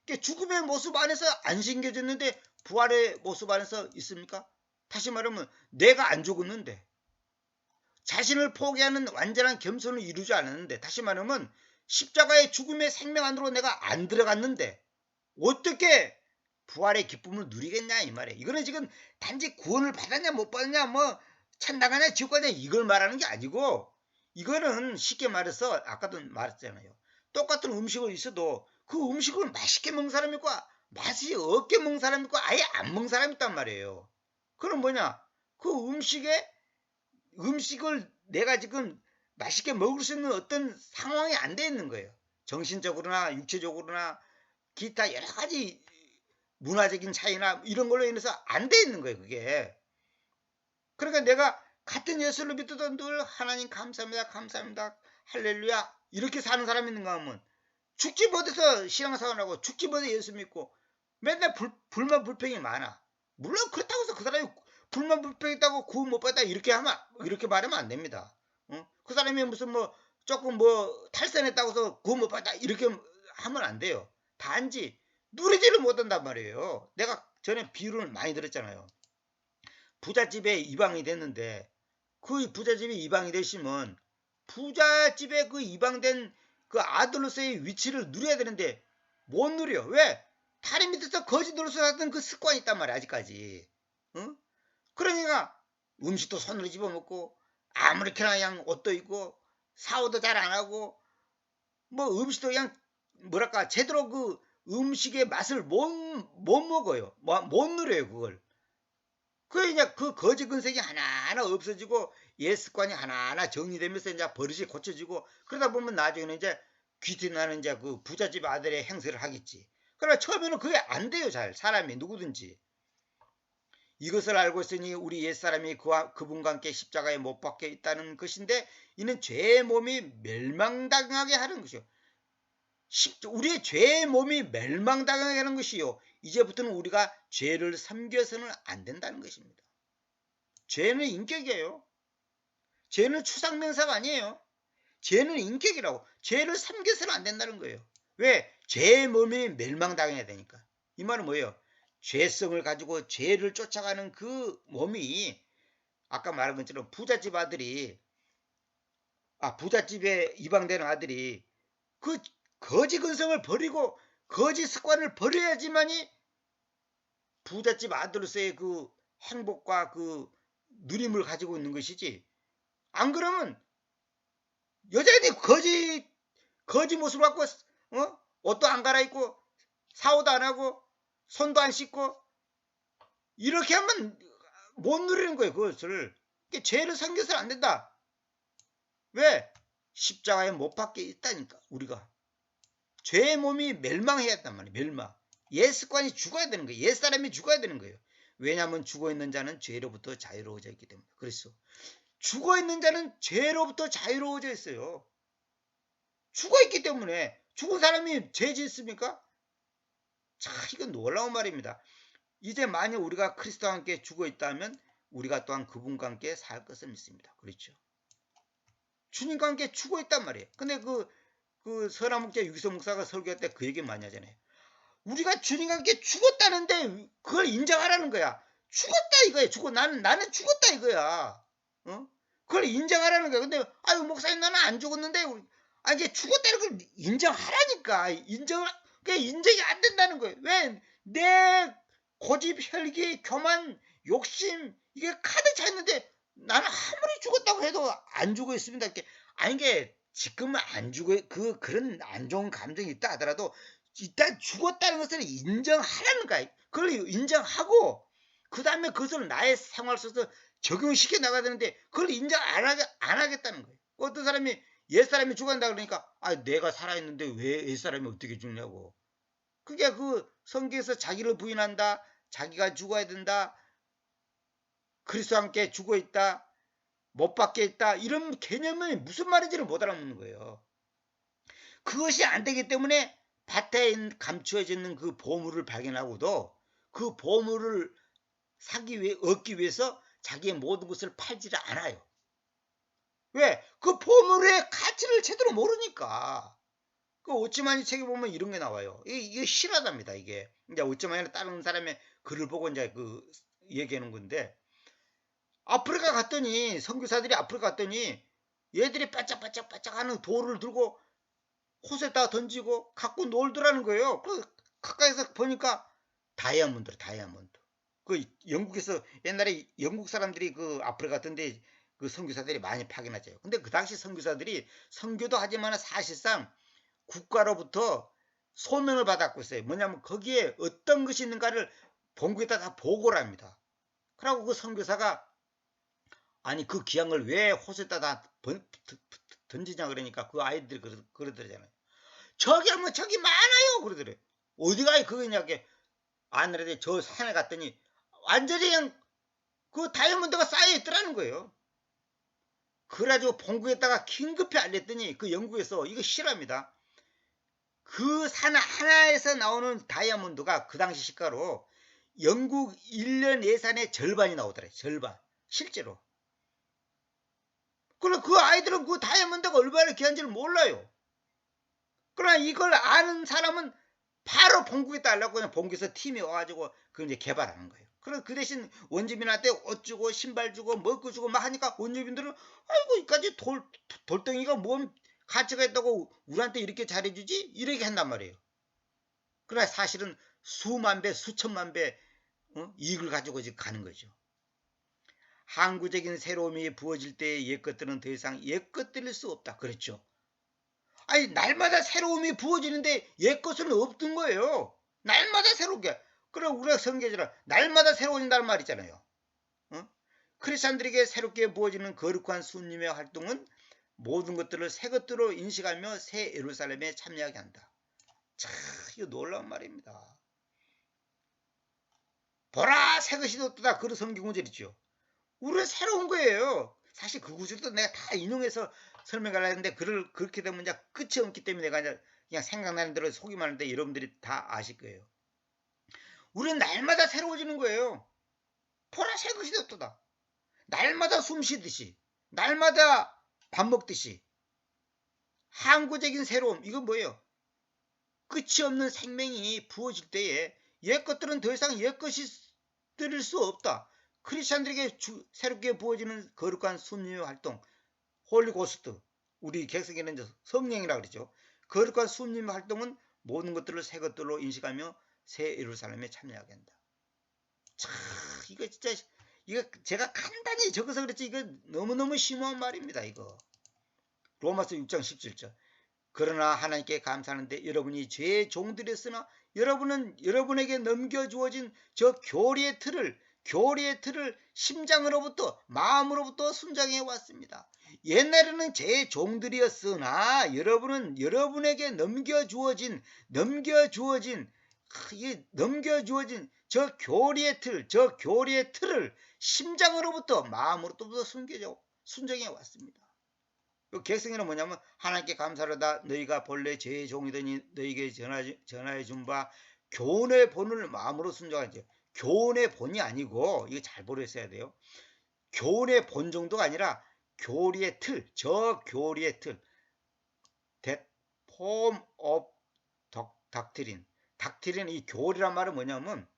그러니까 죽음의 모습 안에서 안 심겨졌는데 부활의 모습 안에서 있습니까? 다시 말하면 내가 안 죽었는데 자신을 포기하는 완전한 겸손을 이루지 않았는데 다시 말하면 십자가의 죽음의 생명 안으로 내가 안 들어갔는데 어떻게 부활의 기쁨을 누리겠냐 이 말이에요. 이거는 지금 단지 구원을 받았냐 못 받았냐 뭐 천당하냐 지옥 가냐 이걸 말하는 게 아니고 이거는 쉽게 말해서 아까도 말했잖아요. 똑같은 음식을 있어도 그 음식을 맛있게 먹는 사람이 있고 맛이 없게 먹는 사람이 있고 아예 안 먹는 사람이 있단 말이에요. 그럼 뭐냐 그 음식을 내가 지금 맛있게 먹을 수 있는 어떤 상황이 안 돼 있는 거예요. 정신적으로나 육체적으로나 기타 여러 가지 문화적인 차이나 이런 걸로 인해서 안 돼 있는 거예요, 그게. 그러니까 내가 같은 예수를 믿어도 늘 하나님 감사합니다, 감사합니다, 할렐루야 이렇게 사는 사람이 있는가 하면 죽지 못해서 신앙생활하고 죽지 못해 예수 믿고 맨날 불만 불평이 많아. 물론 그렇다고 해서 그 사람이 불만 불평 있다고 구원 못 받다 이렇게 말하면 안 됩니다. 그 사람이 무슨 뭐 조금 뭐 탈선했다고 해서 구원 못 받다 이렇게 하면 안 돼요. 단지 누리지를 못한단 말이에요. 내가 전에 비유를 많이 들었잖아요. 부잣집에 이방이 됐는데 그 부잣집에 이방이 되시면 부잣집에 그 이방된 그 아들로서의 위치를 누려야 되는데 못 누려. 왜? 다리 밑에서 거지 노릇을 하던 그 습관이 있단 말이야 아직까지. 응? 그러니까 음식도 손으로 집어먹고 아무렇게나 그냥 옷도 입고 샤워도 잘 안 하고 뭐 음식도 그냥 뭐랄까 제대로 그 음식의 맛을 못 먹어요. 못 누려요, 그걸. 그 이제 그 거지 근색이 하나하나 없어지고 옛 습관이 하나하나 정리되면서 이제 버릇이 고쳐지고 그러다 보면 나중에는 이제 귀티나는 이제 그 부잣집 아들의 행세를 하겠지. 그러나 처음에는 그게 안 돼요, 잘. 사람이 누구든지. 이것을 알고 있으니 우리 옛사람이 그분과 함께 십자가에 못 박혀 있다는 것인데 이는 죄의 몸이 멸망당하게 하는 것이요. 우리의 죄의 몸이 멸망당하게 하는 것이요. 이제부터는 우리가 죄를 섬겨서는 안 된다는 것입니다. 죄는 인격이에요. 죄는 추상명사가 아니에요. 죄는 인격이라고. 죄를 섬겨서는 안 된다는 거예요. 왜? 죄의 몸이 멸망당해야 되니까. 이 말은 뭐예요? 죄성을 가지고 죄를 쫓아가는 그 몸이 아까 말한 것처럼 부잣집에 입양되는 아들이 그 거지 근성을 버리고 거지 습관을 버려야지만이 부잣집 아들로서의 그 행복과 그 누림을 가지고 있는 것이지. 안 그러면 여전히 거지 모습을 갖고 옷도 안 갈아입고 샤워도 안 하고 손도 안 씻고 이렇게 하면 못 누리는 거예요. 그것을. 죄를 섬겨서는 안 된다. 왜? 십자가에 못 박혀 있다니까 우리가. 죄의 몸이 멸망해야 한단 말이에요. 멸망. 옛 습관이 죽어야 되는 거예요. 옛 사람이 죽어야 되는 거예요. 왜냐하면 죽어있는 자는 죄로부터 자유로워져 있기 때문에. 그래서 죽어있는 자는 죄로부터 자유로워져 있어요. 죽어있기 때문에. 죽은 사람이 죄 짓습니까? 참 이건 놀라운 말입니다. 이제 만약 우리가 그리스도와 함께 죽어있다면 우리가 또한 그분과 함께 살 것을 믿습니다. 그렇죠. 주님과 함께 죽어있단 말이에요. 근데 그 서남목자 유기서 목사가 설교할 때 그 얘기 많이 하잖아요. 우리가 주님과 함께 죽었다는데 그걸 인정하라는 거야. 죽었다 이거야. 나는 죽었다 이거야. 그걸 인정하라는 거야. 근데 아유 목사님 나는 안 죽었는데 이게 죽었다는 걸 인정하라니까. 그게 인정이 안 된다는 거예요. 왜? 내 고집, 혈기, 교만, 욕심 이게 가득 차 있는데 나는 아무리 죽었다고 해도 안 죽어 있습니다. 이게 지금은 안 죽어 그런 안 좋은 감정이 있다 하더라도 일단 죽었다는 것을 인정하라는 거야. 그걸 인정하고 그 다음에 그것을 나의 생활 속에서 적용시켜 나가야 되는데 그걸 인정 안 하겠다는 거예요. 어떤 사람이 옛사람이 죽었다 그러니까 내가 살아있는데 왜 옛사람이 어떻게 죽냐고. 그게 그 성경에서 자기를 부인한다. 자기가 죽어야 된다. 그리스도와 함께 죽어있다. 못 박혀 있다. 이런 개념이 무슨 말인지를 못 알아듣는 거예요. 그것이 안 되기 때문에 밭에 감추어져 있는 그 보물을 발견하고도 그 보물을 얻기 위해서 자기의 모든 것을 팔지를 않아요. 왜? 그 보물의 가치를 제대로 모르니까. 그 오찌만이 책에 보면 이런 게 나와요. 이게 실화답니다, 이게. 이제 오찌만이는 다른 사람의 글을 보고 이제 얘기하는 건데, 아프리카 갔더니, 선교사들이 아프리카 갔더니, 얘들이 바짝바짝 하는 돌을 들고 호수에다가 던지고 갖고 놀더라는 거예요. 그 가까이서 보니까 다이아몬드. 그 영국에서 옛날에 영국 사람들이 그 아프리카 같은데 그 선교사들이 많이 파견하죠. 근데 그 당시 선교사들이 선교도 하지만 사실상 국가로부터 소명을 받았고 있어요. 뭐냐면 거기에 어떤 것이 있는가를 본국에다 다 보고를 합니다. 그러고 그 선교사가 아니 그 귀한 걸 왜 호수에다 다 던지냐 그러니까 그 아이들이 그러더라잖아요. 저기 하면 저기 많아요 그러더래. 어디가 그거냐게 아니라도 저 산에 갔더니 완전히 그냥 그 다이아몬드가 쌓여 있더라는 거예요. 그래가지고 본국에다가 긴급히 알렸더니 그 영국에서 이거 실화입니다. 그 산 하나에서 나오는 다이아몬드가 그 당시 시가로 영국 1년 예산의 절반이 나오더래. 절반. 실제로. 그럼 그 아이들은 그 다이아몬드가 얼마나 귀한지를 몰라요. 그러나 이걸 아는 사람은 바로 본국에다 알려고 그냥 본국에서 팀이 와가지고 그걸 이제 개발하는 거예요. 그래서 그 대신 원주민한테 옷 주고 신발 주고 먹고 주고 막 하니까 원주민들은 아이고 이까지 돌덩이가 뭔 가치가 있다고 우리한테 이렇게 잘해주지? 이렇게 한단 말이에요. 그러나 사실은 수만 배 수천만 배 이익을 가지고 이제 가는 거죠. 항구적인 새로움이 부어질 때 옛 것들은 더 이상 옛 것들일 수 없다. 그렇죠. 아니 날마다 새로움이 부어지는데 옛 것은 없던 거예요. 날마다 새롭게. 그래 우리가 성경에서 날마다 새로워진다는 말 있잖아요. 어? 크리스찬들에게 새롭게 부어지는 거룩한 수님의 활동은 모든 것들을 새 것들로 인식하며 새 예루살렘에 참여하게 한다. 참 이거 놀라운 말입니다. 보라 새 것이 돋다. 그런 성경 구절이죠. 우리는 새로운 거예요. 사실 그 구절도 내가 다 인용해서 설명하려 했는데 그렇게 되면 이제 끝이 없기 때문에 내가 그냥 생각나는 대로 속이만 하는데 여러분들이 다 아실 거예요. 우리는 날마다 새로워지는 거예요. 보라 새 것이 돋다. 날마다 숨 쉬듯이 날마다 밥 먹듯이 항구적인 새로움. 이건 뭐예요? 끝이 없는 생명이 부어질 때에 옛 것들은 더 이상 옛 것이 들을 수 없다. 크리스찬들에게 새롭게 부어지는 거룩한 순림의 활동, 홀리고스트, 우리 객석에는 성령이라고 그러죠. 거룩한 순림의 활동은 모든 것들을 새 것들로 인식하며 새 예루살렘에 참여하게 한다. 참 이거 진짜 이거 제가 간단히 적어서 그랬지 이거 너무너무 심오한 말입니다. 이거 로마서 6장 17절. 그러나 하나님께 감사하는데 여러분이 죄의 종들이었으나 여러분은 여러분에게 넘겨주어진 저 교리의 틀을 심장으로부터 마음으로부터 순장해 왔습니다. 옛날에는 죄의 종들이었으나 여러분은 여러분에게 넘겨주어진 저 교리의 틀을 심장으로부터 마음으로부터 순정해 왔습니다. 객성에는 뭐냐면 하나님께 감사하다 너희가 본래 죄의 종이더니 너희에게 전하여 준 바 교훈의 본을 마음으로 순종하지. 교훈의 본이 아니고 이거 잘 보셨어야 돼요. 교훈의 본 정도가 아니라 교리의 틀, 저 교리의 틀. That form of doctrine. 닥트린 이 교리란 말은 뭐냐면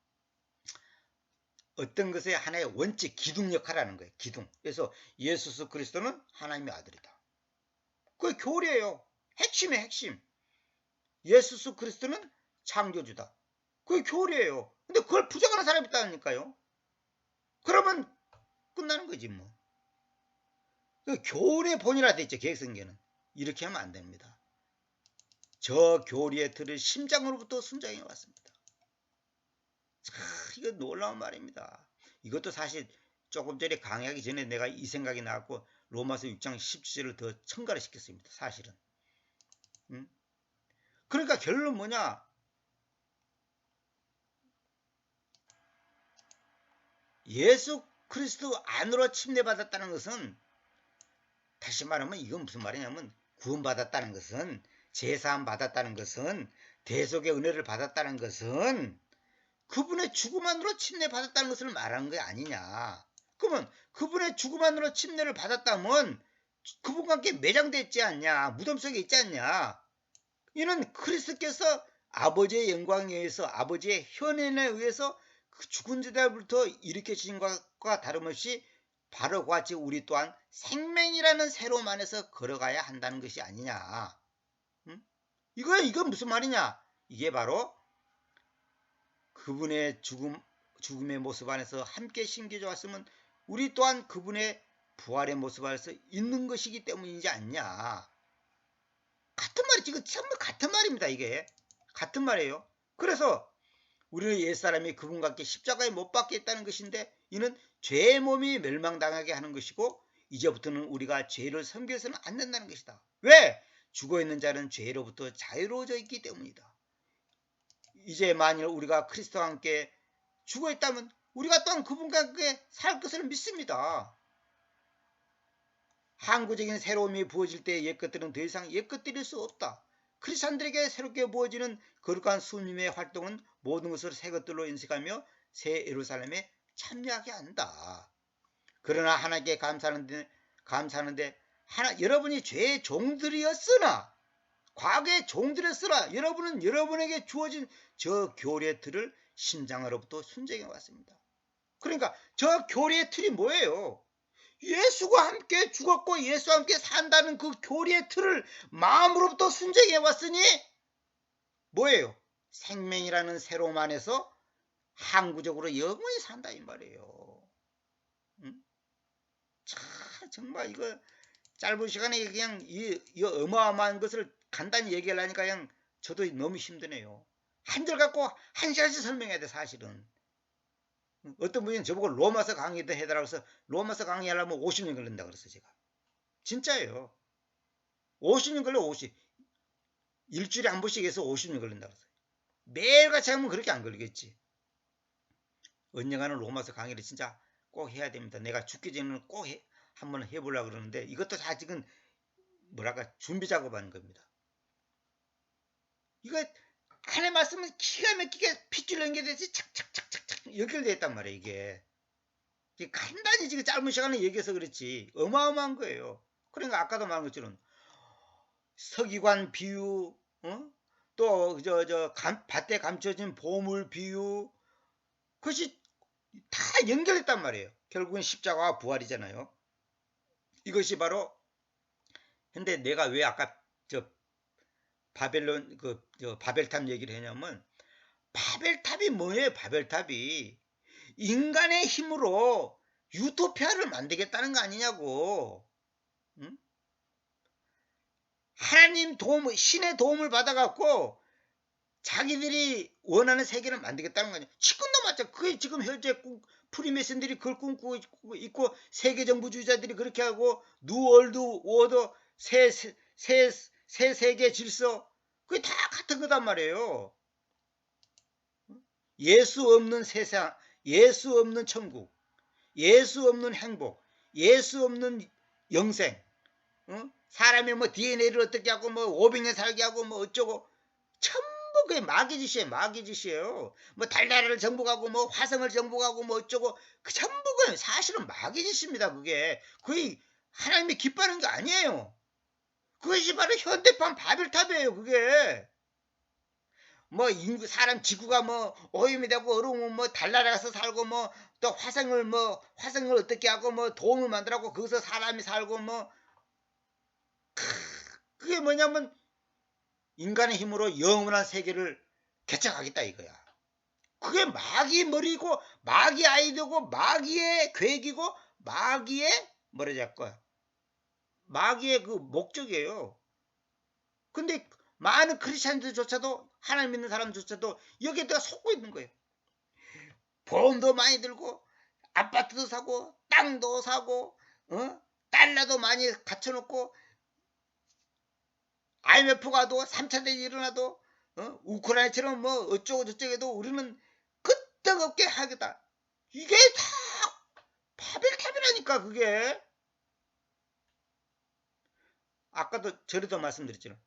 어떤 것의 하나의 원칙, 기둥 역할을 하는 거예요. 기둥. 그래서 예수 그리스도는 하나님의 아들이다. 그게 교리예요. 핵심이에요. 핵심. 예수 그리스도는 창조주다. 그게 교리예요. 근데 그걸 부정하는 사람이 있다니까요. 그러면 끝나는 거지 뭐. 그 교리의 본이라 돼 있죠. 계획성경은. 이렇게 하면 안 됩니다. 저 교리의 틀을 심장으로부터 순장해 왔습니다. 참 이거 놀라운 말입니다. 이것도 사실 조금 전에 강의하기 전에 내가 이 생각이 나왔고 로마서 6장 17절을 더 첨가를 시켰습니다. 사실은. 그러니까 결론은 뭐냐? 예수 그리스도 안으로 침례받았다는 것은 다시 말하면 이건 무슨 말이냐면 구원받았다는 것은 제사함 받았다는 것은 대속의 은혜를 받았다는 것은 그분의 죽음 안으로 침례받았다는 것을 말하는 게 아니냐. 그러면 그분의 죽음 안으로 침례를 받았다면 그분과 함께 매장되어 있지 않냐. 무덤 속에 있지 않냐. 이는 그리스도께서 아버지의 영광에 의해서 아버지의 현현에 의해서 그 죽은 자들부터 일으켜주신 것과 다름없이 바로 그와 같이 우리 또한 생명이라는 새로움 안에서 걸어가야 한다는 것이 아니냐. 이건 무슨 말이냐. 이게 바로 그분의 죽음의 모습 안에서 함께 심겨져 왔으면 우리 또한 그분의 부활의 모습 안에서 있는 것이기 때문이지 않냐. 같은 말이지. 이거 전부 같은 말입니다. 이게 같은 말이에요. 그래서 우리는 옛사람이 그분과 함께 십자가에 못 박겠다는 것인데 이는 죄의 몸이 멸망당하게 하는 것이고 이제부터는 우리가 죄를 섬겨서는 안 된다는 것이다. 왜? 죽어있는 자는 죄로부터 자유로워져 있기 때문이다. 이제 만일 우리가 그리스도와 함께 죽어있다면 우리가 또한 그분과 함께 살 것을 믿습니다. 항구적인 새로움이 부어질 때 옛것들은 더 이상 옛것들일 수 없다. 크리스찬들에게 새롭게 부어지는 거룩한 수님의 활동은 모든 것을 새 것들로 인식하며 새 예루살렘에 참여하게 한다. 그러나 하나님께 감사하는데 여러분이 죄의 종들이었으나 과거의 종들이었으나 여러분은 여러분에게 주어진 저 교리의 틀을 심장으로부터 순정해 왔습니다. 그러니까 저 교리의 틀이 뭐예요? 예수가 함께 죽었고 예수와 함께 산다는 그 교리의 틀을 마음으로부터 순정해 왔으니 뭐예요? 생명이라는 새로움 안에서 항구적으로 영원히 산다 이 말이에요. 참 정말 이거 짧은 시간에 그냥 이 어마어마한 것을 간단히 얘기하려니까 그냥 저도 너무 힘드네요. 한 절 갖고 한 시간씩 설명해야 돼 사실은. 어떤 분이 저보고 로마서 강의도 해달라고 해서 로마서 강의하려면 50년 걸린다 그랬어요 제가. 진짜예요. 50년 걸려 50. 일주일에 한 번씩 해서 50년 걸린다 그랬어요. 매일같이 하면 그렇게 안 걸리겠지. 언젠가는 로마서 강의를 진짜 꼭 해야 됩니다. 내가 죽기 전에는 꼭 한번 해보려고 그러는데 이것도 아직은 뭐랄까 준비 작업하는 겁니다. 이거 하나의 말씀은 기가 막히게 핏줄 연결돼서 착착착착착 연결되어 있단 말이에요. 이게 간단히 지금 짧은 시간에 얘기해서 그렇지 어마어마한 거예요. 그러니까 아까도 말한 것처럼 서기관 비유, 또 밭에 감춰진 보물 비유, 그것이 다 연결했단 말이에요. 결국은 십자가와 부활이잖아요. 이것이 바로 근데 내가 왜 아까 바벨론 바벨탑 얘기를 했냐면 바벨탑이 뭐예요? 바벨탑이 인간의 힘으로 유토피아를 만들겠다는 거 아니냐고. 응? 하나님 도움, 신의 도움을 받아갖고 자기들이 원하는 세계를 만들겠다는 거 아니야. 지금도 맞죠. 그게 지금 현재 프리메슨들이 그걸 꿈꾸고 있고 세계 정부주의자들이 그렇게 하고 뉴월드 오더 새 세계 질서 그게 다 같은 거단 말이에요. 예수 없는 세상, 예수 없는 천국, 예수 없는 행복, 예수 없는 영생, 사람이 뭐 DNA를 어떻게 하고 뭐 500년 살게 하고 뭐 어쩌고 전부 그게 마귀 짓이에요. 마귀 짓이에요. 뭐 달나라를 정복하고 뭐 화성을 정복하고 뭐 어쩌고 그 전부 그 사실은 마귀 짓입니다. 그게 거의 하나님이 기뻐하는 게 아니에요. 그것이 바로 현대판 바벨탑이에요. 그게 뭐 인구 사람 지구가 뭐 오염이 되고 얼으면 뭐 달나라 가서 살고 뭐 또 화성을 어떻게 하고 뭐 도움을 만들고 거기서 사람이 살고 뭐 그게 뭐냐면 인간의 힘으로 영원한 세계를 개척하겠다 이거야. 그게 마귀 머리고 마귀 아이디어고 마귀의 계획이고 마귀의 뭐라 할까 마귀의 그 목적이에요. 근데 많은 크리스찬들조차도 하나님 믿는 사람조차도 여기에 내가 속고 있는 거예요. 보험도 많이 들고 아파트도 사고 땅도 사고 달러도 많이 갖춰놓고 IMF가 도 3차 대전이 일어나도 우크라이나처럼 뭐 어쩌고 저쩌고 해도 우리는 끄떡없게 하겠다. 이게 다 바벨탑이라니까 그게. 아까도 전에도 말씀드렸잖아요.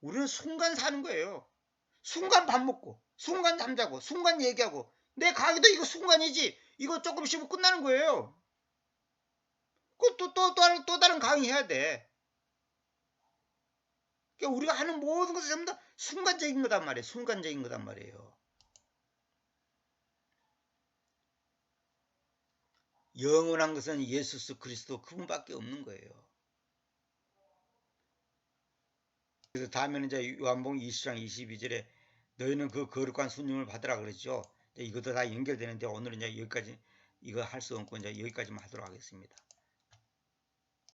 우리는 순간 사는 거예요. 순간 밥 먹고 순간 잠자고 순간 얘기하고 내 강의도 이거 순간이지. 이거 조금 쉬면 끝나는 거예요. 또 다른 강의 해야 돼. 그러니까 우리가 하는 모든 것이 전부 다 순간적인 거단 말이에요. 순간적인 거단 말이에요. 영원한 것은 예수 그리스도 그분밖에 없는 거예요. 그래서 다음에는 이제 요한복음 20장 22절에 너희는 그 거룩한 순임을 받으라 그랬죠. 이것도 다 연결되는데 오늘은 이제 여기까지 이거 할 수 없고 이제 여기까지만 하도록 하겠습니다.